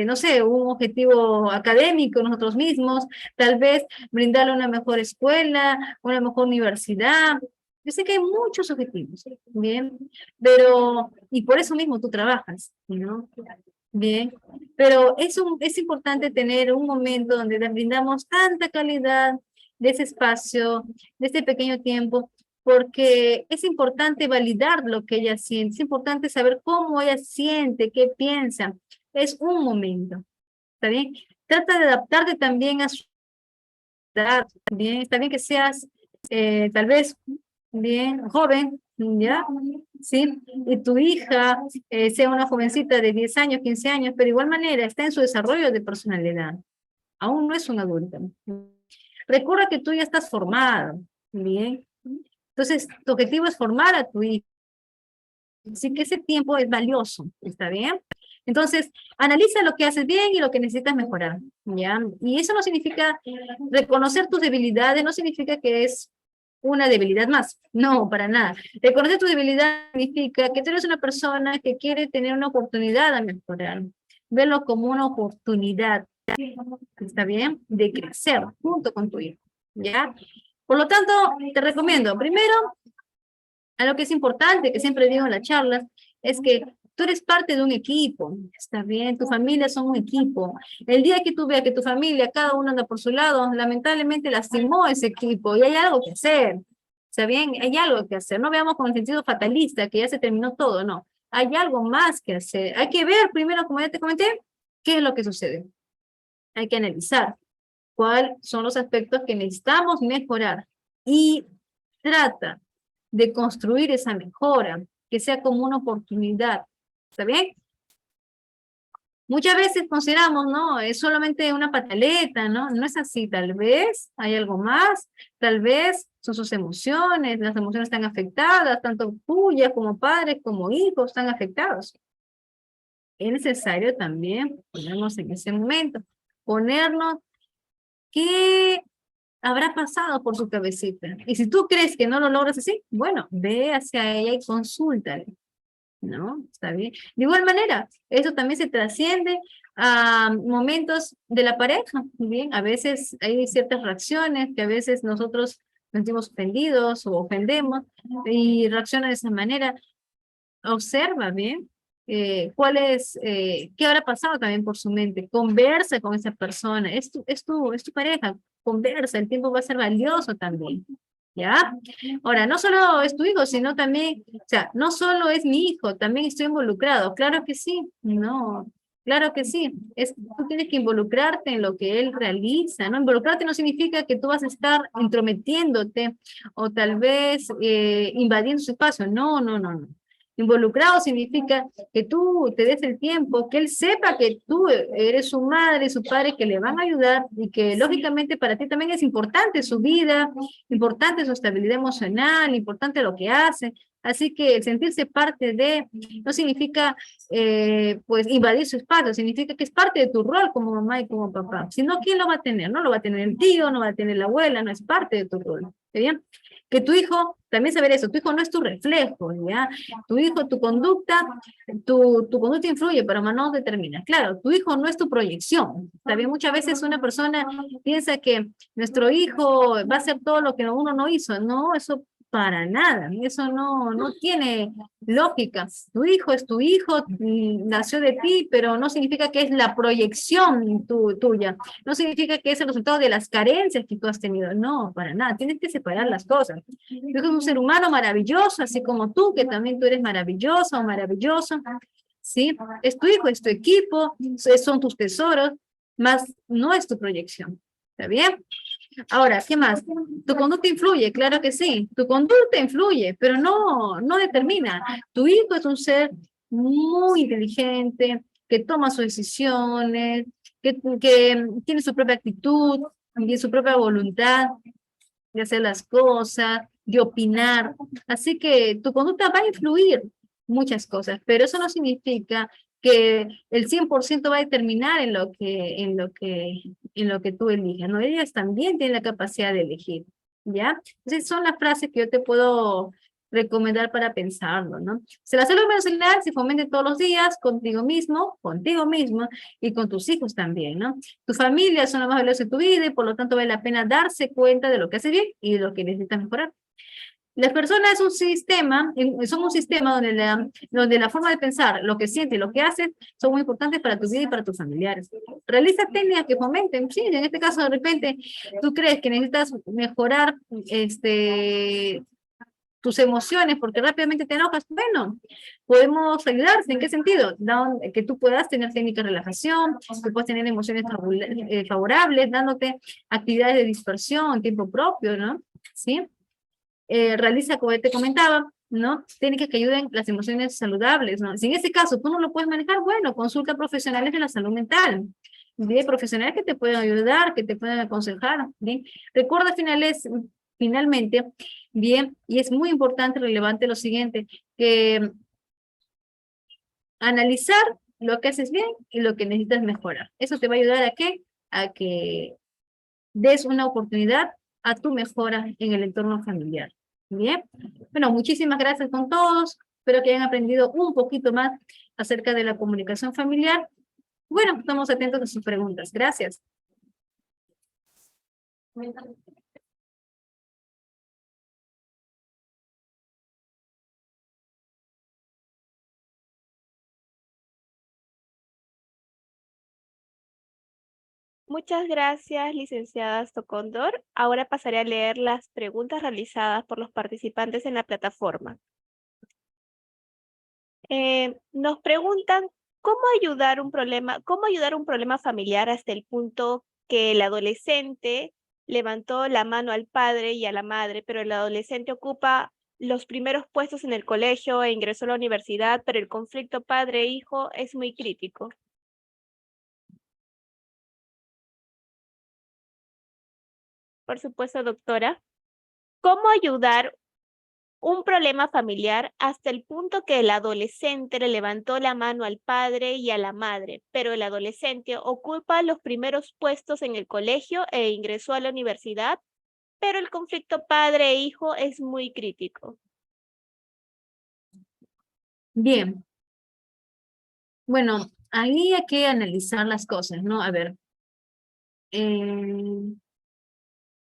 no sé, un objetivo académico nosotros mismos, tal vez brindarle una mejor escuela, una mejor universidad. Yo sé que hay muchos objetivos, ¿bien? Pero, y por eso mismo tú trabajas, ¿no? Bien, pero es importante tener un momento donde le brindamos tanta calidad de ese espacio, de este pequeño tiempo, porque es importante validar lo que ella siente, es importante saber cómo ella siente, qué piensa. Es un momento, ¿está bien? Trata de adaptarte también a su edad, ¿bien? Está bien que seas tal vez bien joven, ¿ya? ¿Sí? Y tu hija sea una jovencita de 10 años, 15 años, pero de igual manera está en su desarrollo de personalidad. Aún no es un adulto. Recuerda que tú ya estás formado, ¿bien? Entonces, tu objetivo es formar a tu hijo. Así que ese tiempo es valioso, ¿está bien? Entonces, analiza lo que haces bien y lo que necesitas mejorar, ¿ya? Y eso no significa reconocer tus debilidades, no significa que es una debilidad más, no, para nada. Reconocer tu debilidad significa que tú eres una persona que quiere tener una oportunidad a mejorar, verlo como una oportunidad, ¿está bien? De crecer junto con tu hijo, ¿ya? Por lo tanto, te recomiendo, primero, algo que es importante, que siempre digo en las charlas, es que tú eres parte de un equipo, está bien, tu familia son un equipo. El día que tú veas que tu familia, cada uno anda por su lado, lamentablemente lastimó ese equipo y hay algo que hacer, está bien, hay algo que hacer. No veamos con el sentido fatalista, que ya se terminó todo, no. Hay algo más que hacer. Hay que ver primero, como ya te comenté, qué es lo que sucede. Hay que analizar cuáles son los aspectos que necesitamos mejorar y trata de construir esa mejora, que sea como una oportunidad, ¿está bien? Muchas veces consideramos, ¿no? Es solamente una pataleta, ¿no? No es así, tal vez hay algo más, tal vez son sus emociones, las emociones están afectadas, tanto tuyas como padres como hijos están afectados. Es necesario también ponernos en ese momento, ponernos qué habrá pasado por su cabecita. Y si tú crees que no lo logras así, bueno, ve hacia ella y consúltale, ¿no? Está bien. De igual manera, eso también se trasciende a momentos de la pareja, ¿bien? A veces hay ciertas reacciones que a veces nosotros nos sentimos ofendidos o ofendemos y reacciona de esa manera. Observa bien qué habrá pasado también por su mente. Conversa con esa persona, es tu pareja, conversa, el tiempo va a ser valioso también, ¿ya? Ahora, no solo es tu hijo, sino también, o sea, no solo es mi hijo, también estoy involucrado, claro que sí, no, claro que sí, tú tienes que involucrarte en lo que él realiza, ¿no? Involucrarte no significa que tú vas a estar intrometiéndote o tal vez invadiendo su espacio, no, no, no, no. Involucrado significa que tú te des el tiempo, que él sepa que tú eres su madre, su padre, que le van a ayudar y que lógicamente para ti también es importante su vida, importante su estabilidad emocional, importante lo que hace. Así que el sentirse parte de no significa pues invadir su espacio, significa que es parte de tu rol como mamá y como papá. Si no, ¿quién lo va a tener? No lo va a tener el tío, no va a tener la abuela, no es parte de tu rol. ¿Está bien? Que tu hijo, también saber eso, tu hijo no es tu reflejo, ¿ya? Tu hijo, tu conducta influye, pero no determina. Claro, tu hijo no es tu proyección. También muchas veces una persona piensa que nuestro hijo va a hacer todo lo que uno no hizo. No, eso para nada, eso no tiene lógica. Tu hijo es tu hijo, nació de ti, pero no significa que es la proyección tuya. No significa que es el resultado de las carencias que tú has tenido. No, para nada. Tienes que separar las cosas. Tu hijo es un ser humano maravilloso, así como tú, que también tú eres maravillosa o maravilloso. ¿Sí? Es tu hijo, es tu equipo, son tus tesoros, más no es tu proyección. ¿Está bien? Ahora, ¿qué más? Tu conducta influye, claro que sí. Tu conducta influye, pero no determina. Tu hijo es un ser muy inteligente, que toma sus decisiones, que tiene su propia actitud, y su propia voluntad de hacer las cosas, de opinar. Así que tu conducta va a influir muchas cosas, pero eso no significa que el 100% va a determinar en lo que tú eliges, ¿no? Ellas también tienen la capacidad de elegir, ¿ya? Entonces son las frases que yo te puedo recomendar para pensarlo, ¿no? Si la salud emocional se fomente todos los días contigo mismo y con tus hijos también, ¿no? Tu familia son lo más valioso de tu vida y por lo tanto vale la pena darse cuenta de lo que hace bien y de lo que necesitas mejorar. Las personas son un sistema donde la forma de pensar, lo que sientes y lo que haces son muy importantes para tu vida y para tus familiares. Realiza técnicas que fomenten, sí, en este caso de repente tú crees que necesitas mejorar tus emociones porque rápidamente te enojas, bueno, podemos ayudarte. ¿En qué sentido? Que tú puedas tener técnicas de relajación, que puedas tener emociones favorables, dándote actividades de dispersión, tiempo propio, ¿no? ¿Sí? Realiza, como te comentaba, ¿no? Técnicas que ayuden las emociones saludables, ¿no? Si en este caso tú no lo puedes manejar, bueno, consulta a profesionales de la salud mental, ¿bien? Profesionales que te pueden ayudar, que te pueden aconsejar, ¿bien? Recuerda finalmente, bien, y es muy importante, relevante lo siguiente, que analizar lo que haces bien y lo que necesitas mejorar. Eso te va a ayudar ¿a qué? A que des una oportunidad a tu mejora en el entorno familiar. Bien, bueno, muchísimas gracias con todos. Espero que hayan aprendido un poquito más acerca de la comunicación familiar. Bueno, estamos atentos a sus preguntas. Gracias. Muchas gracias, licenciada Stocondor. Ahora pasaré a leer las preguntas realizadas por los participantes en la plataforma. Nos preguntan cómo ayudar un problema familiar hasta el punto que el adolescente levantó la mano al padre y a la madre, pero el adolescente ocupa los primeros puestos en el colegio e ingresó a la universidad, pero el conflicto padre-hijo es muy crítico. Por supuesto, doctora. ¿Cómo ayudar un problema familiar hasta el punto que el adolescente le levantó la mano al padre y a la madre, pero el adolescente ocupa los primeros puestos en el colegio e ingresó a la universidad, pero el conflicto padre-hijo es muy crítico? Bien, bueno, ahí hay que analizar las cosas, ¿no? A ver,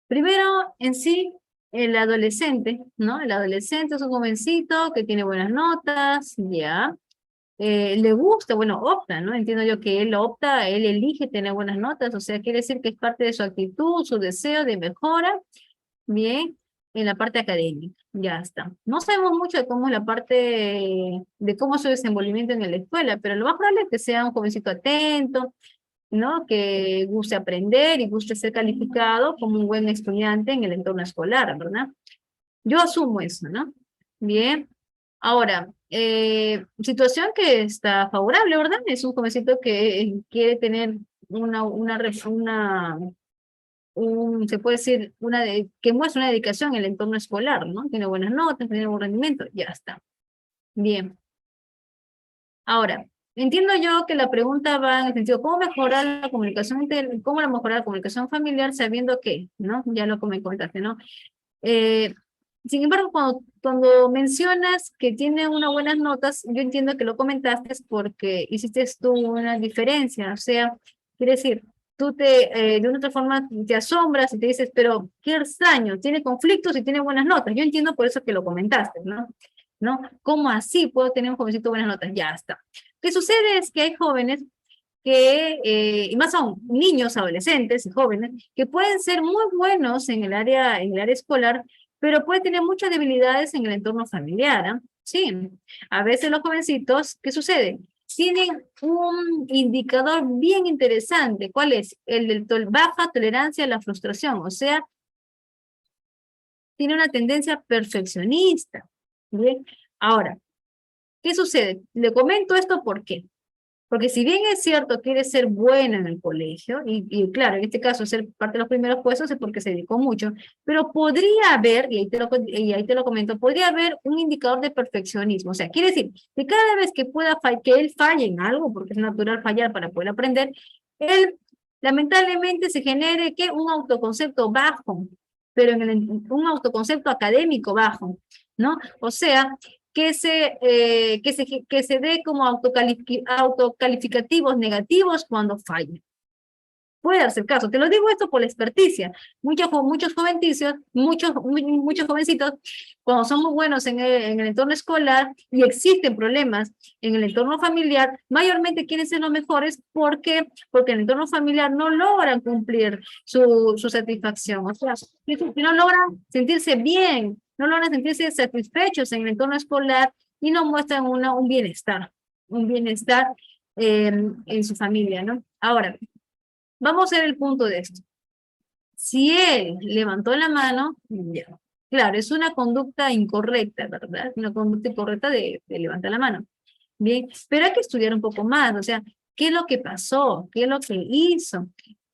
primero en sí, el adolescente, ¿no? El adolescente es un jovencito que tiene buenas notas, ya, le gusta, bueno, opta, ¿no? Entiendo yo que él opta, él elige tener buenas notas, o sea, quiere decir que es parte de su actitud, su deseo de mejora, bien, en la parte académica, ya está. No sabemos mucho de cómo es la parte, de cómo es su desenvolvimiento en la escuela, pero lo más probable es que sea un jovencito atento, ¿no? Que guste aprender y guste ser calificado como un buen estudiante en el entorno escolar, ¿verdad? Yo asumo eso, ¿no? Bien. Ahora, situación que está favorable, ¿verdad? Es un jovencito que quiere tener se puede decir, que muestra una dedicación en el entorno escolar, ¿no? Tiene buenas notas, tiene buen rendimiento, ya está. Bien. Ahora, entiendo yo que la pregunta va en el sentido, ¿cómo mejorar la comunicación cómo mejorar la comunicación familiar sabiendo que, ¿no? Ya lo me comentaste, ¿no? Eh, Sin embargo, cuando mencionas que tiene unas buenas notas, yo entiendo que lo comentaste es porque hiciste tú una diferencia, o sea, quiere decir, de una otra forma te asombras y te dices, pero qué extraño, tiene conflictos y tiene buenas notas. Yo entiendo por eso que lo comentaste, ¿no? ¿No? ¿Cómo así puedo tener un jovencito buenas notas? Ya está. Lo que sucede es que hay jóvenes y más son niños, adolescentes y jóvenes, que pueden ser muy buenos en el área escolar, pero pueden tener muchas debilidades en el entorno familiar, ¿eh? Sí, a veces los jovencitos, ¿qué sucede? Tienen un indicador bien interesante. ¿Cuál es? El de baja tolerancia a la frustración, o sea, tiene una tendencia perfeccionista. ¿Bien? Ahora, ¿qué sucede? Le comento esto ¿por qué? Porque si bien es cierto, quiere ser buena en el colegio, y claro, en este caso ser parte de los primeros puestos es porque se dedicó mucho, pero podría haber, y ahí te lo comento, podría haber un indicador de perfeccionismo. O sea, quiere decir que cada vez que que él falle en algo, porque es natural fallar para poder aprender, él lamentablemente se genere que un autoconcepto bajo, pero un autoconcepto académico bajo, ¿no? O sea, que se dé como autocalificativos negativos cuando falla. Puede darse el caso. Te lo digo esto por la experticia. Muchos muchos jovencitos, cuando son muy buenos en el entorno escolar y existen problemas en el entorno familiar, mayormente quieren ser los mejores. ¿Por qué? Porque en el entorno familiar no logran cumplir su satisfacción. O sea, no logran sentirse bien, no logran sentirse satisfechos en el entorno escolar y no muestran un bienestar en su familia, ¿no? Ahora, vamos a ver el punto de esto. Si él levantó la mano, ya. Claro, es una conducta incorrecta, ¿verdad? Una conducta incorrecta de levantar la mano. Bien, pero hay que estudiar un poco más, o sea, ¿qué es lo que pasó? ¿Qué es lo que hizo?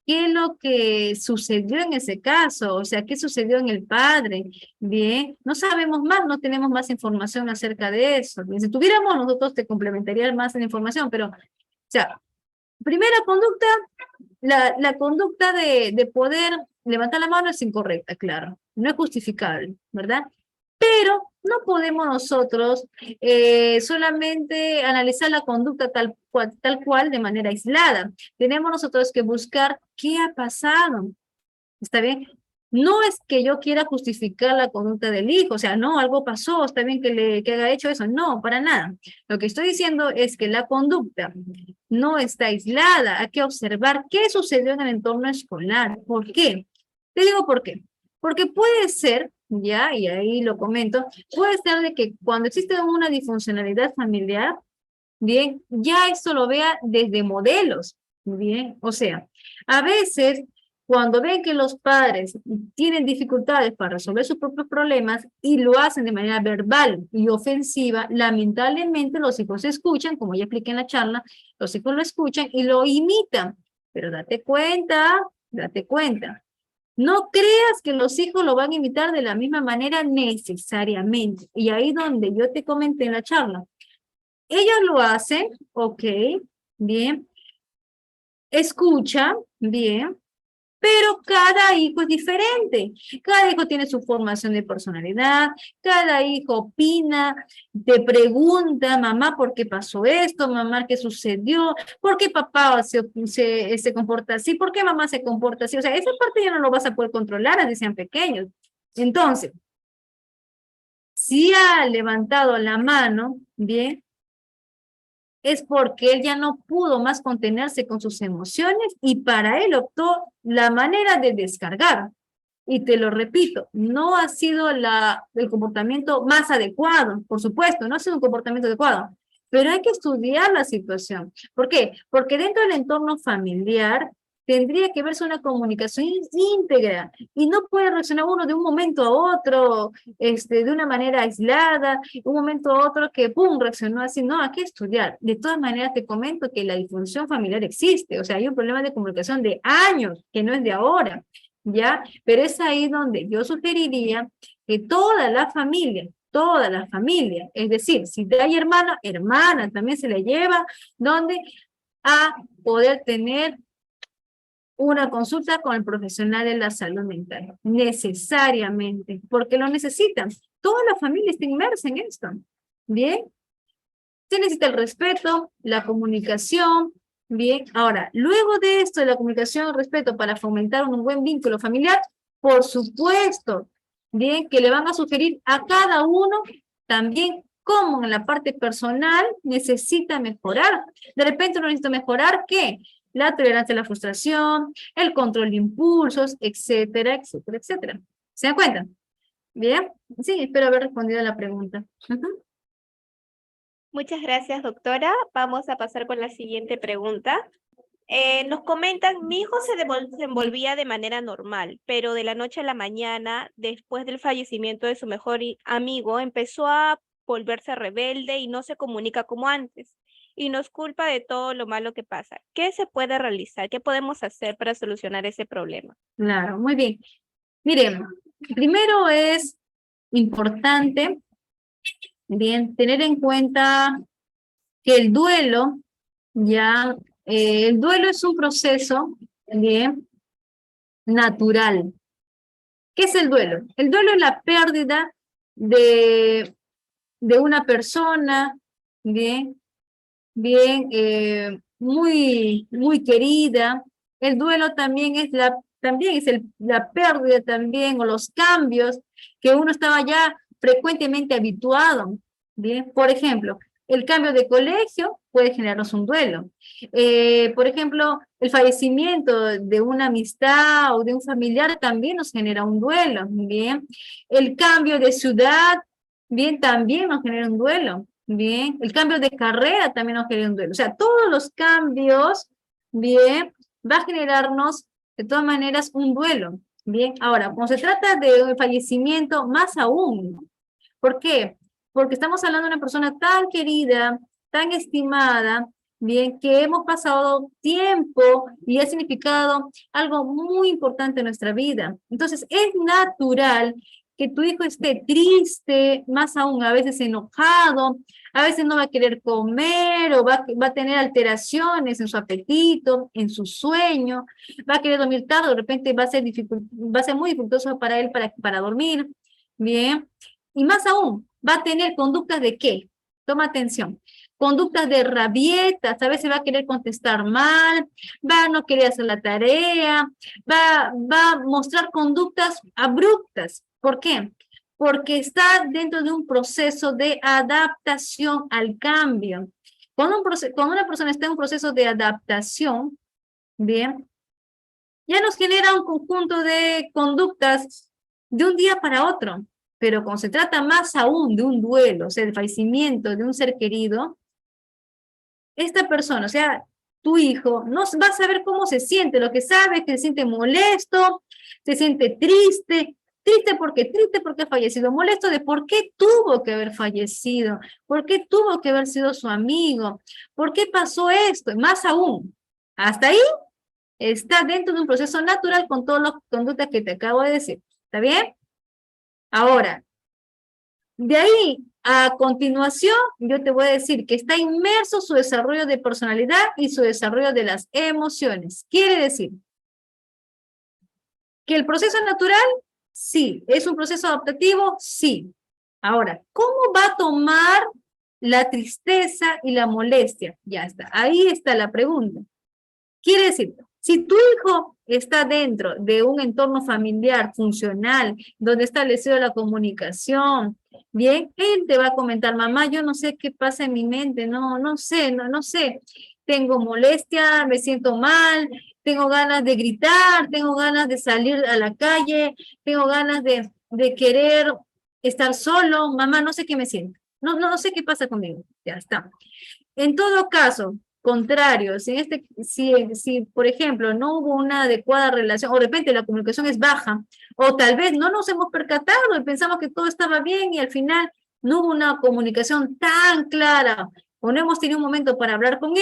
¿Qué es lo que sucedió en ese caso? O sea, ¿qué sucedió en el padre? Bien, no sabemos más, no tenemos más información acerca de eso. Bien, si tuviéramos, nosotros te complementaría más en información, pero, o sea, primera conducta, la conducta de poder levantar la mano es incorrecta, claro, no es justificable, ¿verdad? Pero no podemos nosotros solamente analizar la conducta tal cual de manera aislada. Tenemos nosotros que buscar qué ha pasado. ¿Está bien? No es que yo quiera justificar la conducta del hijo, o sea, no, algo pasó, está bien que haya hecho eso, no, para nada. Lo que estoy diciendo es que la conducta no está aislada, hay que observar qué sucedió en el entorno escolar. ¿Por qué? Te digo por qué. Porque puede ser, ya, y ahí lo comento, puede ser de que cuando existe una disfuncionalidad familiar, bien, ya esto lo vea desde modelos, bien, o sea, a veces cuando ven que los padres tienen dificultades para resolver sus propios problemas y lo hacen de manera verbal y ofensiva, lamentablemente los hijos escuchan, como ya expliqué en la charla, los hijos lo escuchan y lo imitan, pero date cuenta. No creas que los hijos lo van a imitar de la misma manera necesariamente. Y ahí donde yo te comenté en la charla, ellos lo hacen, ok, bien, escuchan, bien, pero cada hijo es diferente. Cada hijo tiene su formación de personalidad, cada hijo opina, te pregunta, mamá, ¿por qué pasó esto? Mamá, ¿qué sucedió? ¿Por qué papá se comporta así? ¿Por qué mamá se comporta así? O sea, esa parte ya no lo vas a poder controlar, así sean pequeños. Entonces, si ha levantado la mano, bien, es porque él ya no pudo más contenerse con sus emociones y para él optó la manera de descargar. Y te lo repito, no ha sido el comportamiento más adecuado, por supuesto, no ha sido un comportamiento adecuado, pero hay que estudiar la situación. ¿Por qué? Porque dentro del entorno familiar tendría que verse una comunicación íntegra y no puede reaccionar uno de un momento a otro, de una manera aislada, un momento a otro que pum, reaccionó así. No, hay que estudiar. De todas maneras te comento que la disfunción familiar existe, o sea, hay un problema de comunicación de años, que no es de ahora, ¿ya? Pero es ahí donde yo sugeriría que toda la familia, es decir, si hay hermana, hermana también se le lleva, donde a poder tener una consulta con el profesional de la salud mental, necesariamente, porque lo necesitan. Toda la familia está inmersa en esto, ¿bien? Se necesita el respeto, la comunicación, ¿bien? Ahora, luego de esto, de la comunicación y el respeto para fomentar un buen vínculo familiar, por supuesto, ¿bien? Que le van a sugerir a cada uno también cómo en la parte personal necesita mejorar. De repente uno necesita mejorar, ¿qué? La tolerancia a la frustración, el control de impulsos, etcétera, etcétera, etcétera. ¿Se dan cuenta? ¿Bien? Sí, espero haber respondido a la pregunta. Muchas gracias, doctora. Vamos a pasar con la siguiente pregunta. Nos comentan, mi hijo se desenvolvía de manera normal, pero de la noche a la mañana, después del fallecimiento de su mejor amigo, empezó a volverse rebelde y no se comunica como antes. Y nos culpa de todo lo malo que pasa. ¿Qué se puede realizar? ¿Qué podemos hacer para solucionar ese problema? Claro, muy bien. Miren, primero es importante, bien, tener en cuenta que el duelo, ya, el duelo es un proceso, bien, natural. ¿Qué es el duelo? El duelo es la pérdida de, de una persona, bien, muy, muy querida. El duelo también es la pérdida también, o los cambios que uno estaba ya frecuentemente habituado, bien. Por ejemplo, el cambio de colegio puede generarnos un duelo. Por ejemplo, el fallecimiento de una amistad o de un familiar también nos genera un duelo, bien. El cambio de ciudad, bien, también nos genera un duelo. Bien, el cambio de carrera también nos genera un duelo. O sea, todos los cambios, bien, va a generarnos de todas maneras un duelo. Bien, ahora, cuando se trata de un fallecimiento, más aún, ¿no? ¿Por qué? Porque estamos hablando de una persona tan querida, tan estimada, bien, que hemos pasado tiempo y ha significado algo muy importante en nuestra vida. Entonces, es natural que tu hijo esté triste, más aún a veces enojado, a veces no va a querer comer o va a tener alteraciones en su apetito, en su sueño, va a querer dormir tarde, de repente va a ser muy dificultoso para él para dormir, bien. Y más aún, va a tener conductas de ¿qué? Toma atención. Conductas de rabietas, a veces va a querer contestar mal, va a no querer hacer la tarea, va a mostrar conductas abruptas. ¿Por qué? Porque está dentro de un proceso de adaptación al cambio. Cuando una persona está en un proceso de adaptación, bien, ya nos genera un conjunto de conductas de un día para otro. Pero cuando se trata más aún de un duelo, o sea, el fallecimiento de un ser querido, esta persona, o sea, tu hijo, no va a saber cómo se siente. Lo que sabe es que se siente molesto, se siente triste, triste porque ha fallecido, molesto de por qué tuvo que haber fallecido, por qué tuvo que haber sido su amigo, por qué pasó esto, y más aún. Hasta ahí está dentro de un proceso natural con todas las conductas que te acabo de decir. ¿Está bien? Ahora, de ahí a continuación, yo te voy a decir que está inmerso su desarrollo de personalidad y su desarrollo de las emociones. Quiere decir que el proceso natural, sí. ¿Es un proceso adaptativo? Sí. Ahora, ¿cómo va a tomar la tristeza y la molestia? Ya está. Ahí está la pregunta. Quiere decir, si tu hijo está dentro de un entorno familiar funcional, donde está establecido la comunicación, bien, él te va a comentar, mamá, yo no sé qué pasa en mi mente, no sé, no sé, tengo molestia, me siento mal, tengo ganas de gritar, tengo ganas de salir a la calle, tengo ganas de querer estar solo, mamá, no sé qué me siento, no sé qué pasa conmigo, ya está. En todo caso, contrario, si, por ejemplo, no hubo una adecuada relación, o de repente la comunicación es baja, o tal vez no nos hemos percatado y pensamos que todo estaba bien y al final no hubo una comunicación tan clara, o no hemos tenido un momento para hablar con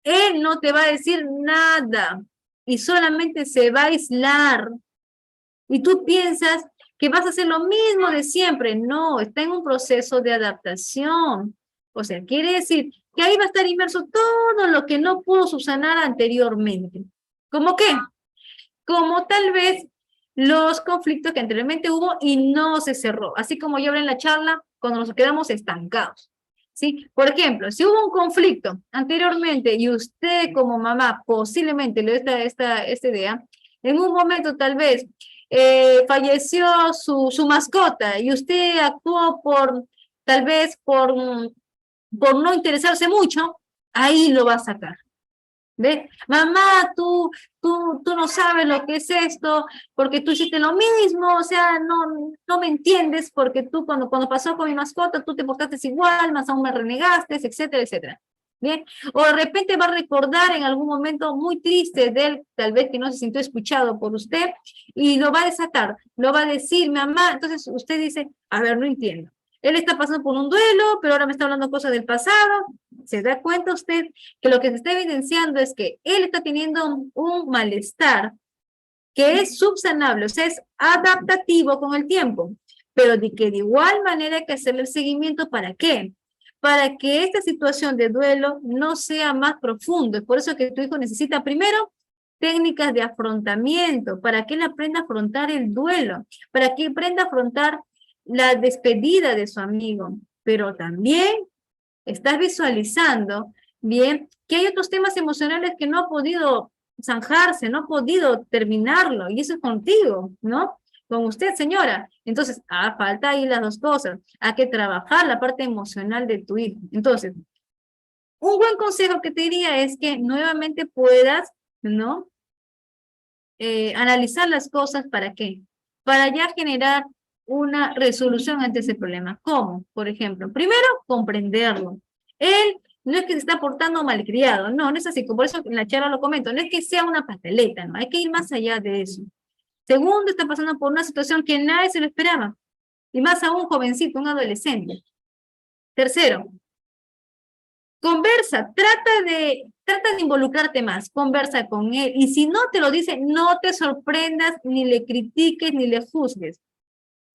él no te va a decir nada y solamente se va a aislar. Y tú piensas que vas a hacer lo mismo de siempre. No, está en un proceso de adaptación. O sea, quiere decir que ahí va a estar inmerso todo lo que no pudo subsanar anteriormente. ¿Cómo qué? Como tal vez los conflictos que anteriormente hubo y no se cerró. Así como yo hablé en la charla, cuando nos quedamos estancados. ¿Sí? Por ejemplo, si hubo un conflicto anteriormente y usted como mamá posiblemente le dio esta idea, en un momento tal vez falleció su mascota y usted actuó tal vez por no interesarse mucho, ahí lo va a sacar. ¿Ve? Mamá, tú no sabes lo que es esto, porque tú hiciste lo mismo, o sea, no me entiendes, porque tú cuando pasó con mi mascota, tú te portaste igual, más aún me renegaste, etcétera, etcétera. ¿Bien? O de repente va a recordar en algún momento muy triste de él, tal vez que no se sintió escuchado por usted, y lo va a desatar, lo va a decir, mamá, entonces usted dice, a ver, no entiendo. Él está pasando por un duelo, pero ahora me está hablando cosas del pasado. ¿Se da cuenta usted que lo que se está evidenciando es que él está teniendo un malestar que es subsanable, o sea, es adaptativo con el tiempo, pero de que de igual manera hay que hacerle el seguimiento? ¿Para qué? Para que esta situación de duelo no sea más profundo. Es por eso que tu hijo necesita primero técnicas de afrontamiento, para que él aprenda a afrontar el duelo, para que aprenda a afrontar la despedida de su amigo, pero también estás visualizando bien que hay otros temas emocionales que no ha podido zanjarse, no ha podido terminarlo, y eso es contigo, ¿no? Con usted, señora. Entonces, falta ahí las dos cosas. Hay que trabajar la parte emocional de tu hijo. Entonces, un buen consejo que te diría es que nuevamente puedas, ¿no? Analizar las cosas, ¿para qué? Para ya generar una resolución ante ese problema. ¿Cómo? Por ejemplo, primero, comprenderlo. Él no es que se está portando malcriado, no es así, por eso en la charla lo comento, no es que sea una pasteleta, no, hay que ir más allá de eso. Segundo, está pasando por una situación que nadie se lo esperaba, y más aún jovencito, un adolescente. Tercero, conversa, trata de involucrarte más, conversa con él, y si no te lo dice, no te sorprendas, ni le critiques, ni le juzgues.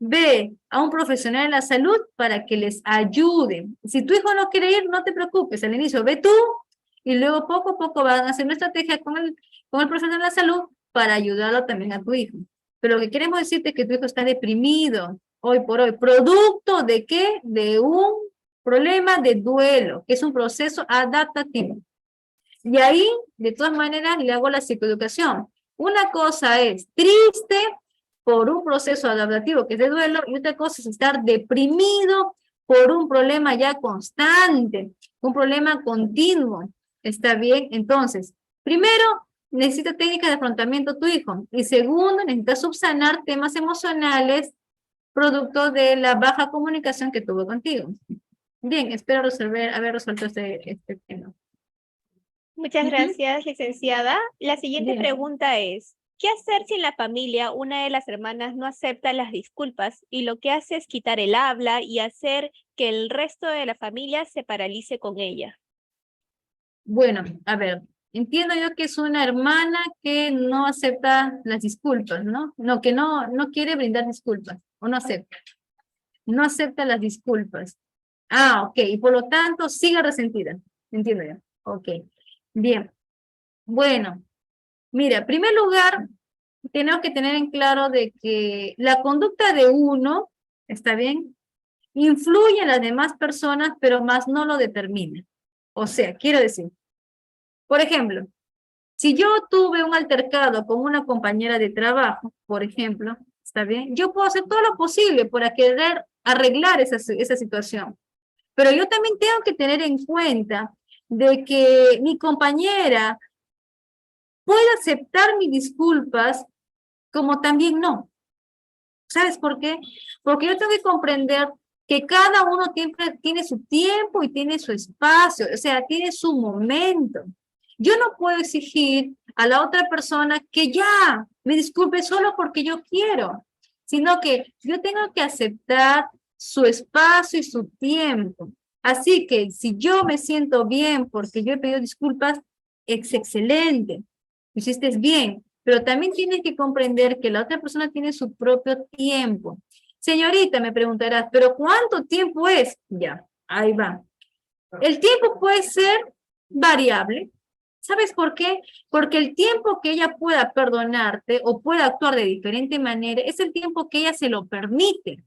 Ve a un profesional de la salud para que les ayude. Si tu hijo no quiere ir, no te preocupes, al inicio ve tú, y luego poco a poco van a hacer una estrategia con el profesional de la salud para ayudarlo también a tu hijo. Pero lo que queremos decirte es que tu hijo está deprimido hoy por hoy. ¿Producto de qué? De un problema de duelo, que es un proceso adaptativo. Y ahí, de todas maneras, le hago la psicoeducación. Una cosa es triste por un proceso adaptativo que es de duelo, y otra cosa es estar deprimido por un problema ya constante, un problema continuo. ¿Está bien? Entonces, primero, necesita técnicas de afrontamiento tu hijo. Y segundo, necesita subsanar temas emocionales producto de la baja comunicación que tuvo contigo. Bien, espero haber resuelto este tema. Muchas gracias, licenciada. La siguiente Bien. pregunta es, ¿qué hacer si en la familia una de las hermanas no acepta las disculpas y lo que hace es quitar el habla y hacer que el resto de la familia se paralice con ella? Bueno, a ver, entiendo yo que es una hermana que no acepta las disculpas, ¿no? No, que no quiere brindar disculpas, o no acepta las disculpas. Ah, ok, y por lo tanto sigue resentida, entiendo yo. Ok, bien. Bueno, mira, en primer lugar, tenemos que tener en claro de que la conducta de uno, ¿está bien? Influye en las demás personas, pero más no lo determina. O sea, quiero decir, por ejemplo, si yo tuve un altercado con una compañera de trabajo, por ejemplo, ¿está bien? Yo puedo hacer todo lo posible para querer arreglar esa situación, pero yo también tengo que tener en cuenta de que mi compañera puede aceptar mis disculpas como también no. ¿Sabes por qué? Porque yo tengo que comprender que cada uno tiene su tiempo y tiene su espacio, o sea, tiene su momento. Yo no puedo exigir a la otra persona que ya me disculpe solo porque yo quiero, sino que yo tengo que aceptar su espacio y su tiempo. Así que si yo me siento bien porque yo he pedido disculpas, es excelente, lo hiciste bien, pero también tienes que comprender que la otra persona tiene su propio tiempo. Señorita, me preguntarás, ¿pero cuánto tiempo es? Ya, ahí va. El tiempo puede ser variable. ¿Sabes por qué? Porque el tiempo que ella pueda perdonarte o pueda actuar de diferente manera es el tiempo que ella se lo permite.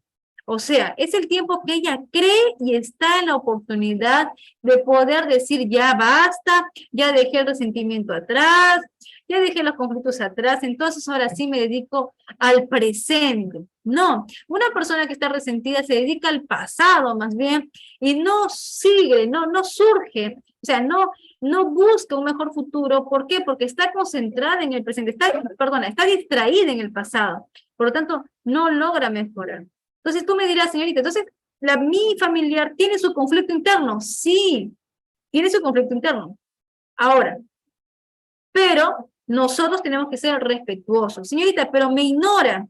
O sea, es el tiempo que ella cree y está en la oportunidad de poder decir, ya basta, ya dejé el resentimiento atrás, ya dejé los conflictos atrás, entonces ahora sí me dedico al presente. No, una persona que está resentida se dedica al pasado más bien y no sigue, no surge, o sea, no busca un mejor futuro. ¿Por qué? Porque está concentrada en el presente, está distraída en el pasado. Por lo tanto, no logra mejorar. Entonces tú me dirás, señorita, entonces, mi familiar tiene su conflicto interno. Sí, tiene su conflicto interno. Ahora, pero nosotros tenemos que ser respetuosos. Señorita, pero me ignora.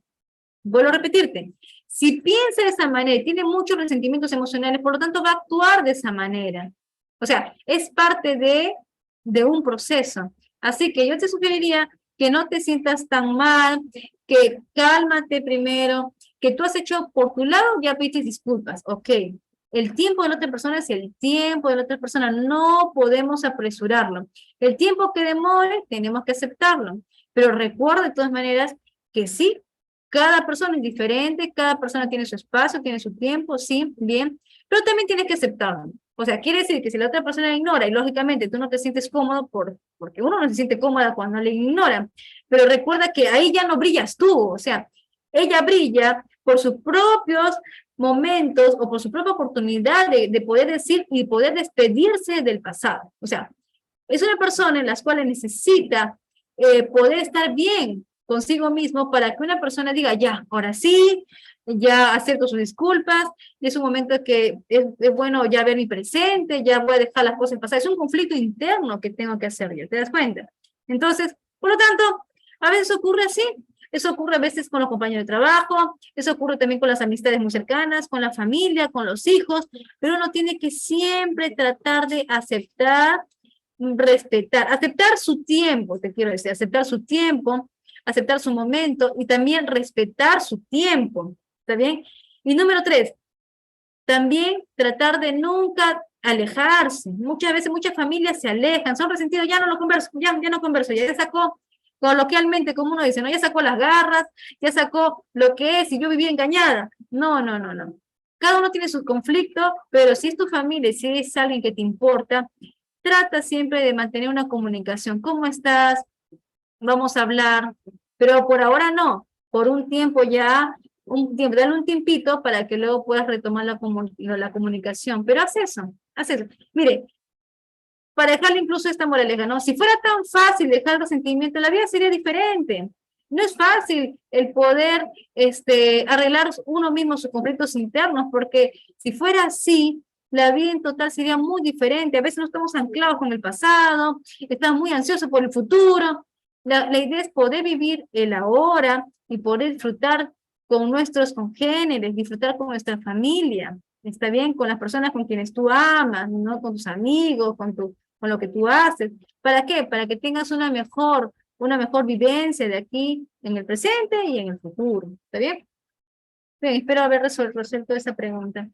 Vuelvo a repetirte. Si piensa de esa manera, tiene muchos resentimientos emocionales, por lo tanto va a actuar de esa manera. O sea, es parte de un proceso. Así que yo te sugeriría que no te sientas tan mal, que cálmate primero, que tú has hecho por tu lado, ya pediste disculpas, ok. El tiempo de la otra persona es el tiempo de la otra persona, no podemos apresurarlo. El tiempo que demore, tenemos que aceptarlo. Pero recuerda de todas maneras que sí, cada persona es diferente, cada persona tiene su espacio, tiene su tiempo, sí, bien, pero también tienes que aceptarlo. O sea, quiere decir que si la otra persona ignora y lógicamente tú no te sientes cómodo porque uno no se siente cómoda cuando le ignoran, pero recuerda que ahí ya no brillas tú, o sea, ella brilla por sus propios momentos o por su propia oportunidad de poder decir y poder despedirse del pasado. O sea, es una persona en la cual necesita poder estar bien consigo mismo para que una persona diga, ya, ahora sí, ya acepto sus disculpas, es un momento que es bueno ya ver mi presente, ya voy a dejar las cosas pasar. Es un conflicto interno que tengo que hacer yo, ¿te das cuenta? Entonces, por lo tanto, a veces ocurre así. Eso ocurre a veces con los compañeros de trabajo, eso ocurre también con las amistades muy cercanas, con la familia, con los hijos, pero uno tiene que siempre tratar de aceptar, respetar, aceptar su tiempo, te quiero decir, aceptar su tiempo, aceptar su momento y también respetar su tiempo, ¿está bien? Y número 3, también tratar de nunca alejarse. Muchas veces muchas familias se alejan, son resentidos, ya no lo converso, ya no converso, ya sacó, coloquialmente, como uno dice, ¿no? Ya sacó las garras, ya sacó lo que es y yo vivía engañada. No, no, no, no. Cada uno tiene su conflicto, pero si es tu familia, si es alguien que te importa, trata siempre de mantener una comunicación. ¿Cómo estás? Vamos a hablar, pero por ahora no, por un tiempo ya, dale un tiempito para que luego puedas retomar la comunicación, pero haz eso, haz eso. Mire, para dejarle incluso esta moraleja, ¿no? Si fuera tan fácil dejar el resentimiento, la vida sería diferente. No es fácil el poder arreglar uno mismo sus conflictos internos, porque si fuera así, la vida en total sería muy diferente. A veces no estamos anclados con el pasado, estamos muy ansiosos por el futuro. La idea es poder vivir el ahora y poder disfrutar con nuestros congéneres, disfrutar con nuestra familia, está bien, con las personas con quienes tú amas, ¿no? Con tus amigos, con lo que tú haces. ¿Para qué? Para que tengas una mejor vivencia de aquí en el presente y en el futuro. ¿Está bien? Bien, espero haber resuelto esa pregunta.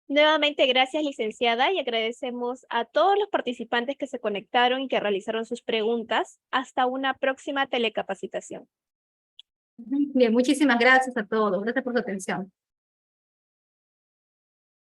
Nuevamente, gracias, licenciada, y agradecemos a todos los participantes que se conectaron y que realizaron sus preguntas. Hasta una próxima telecapacitación. Bien, muchísimas gracias a todos. Gracias por su atención.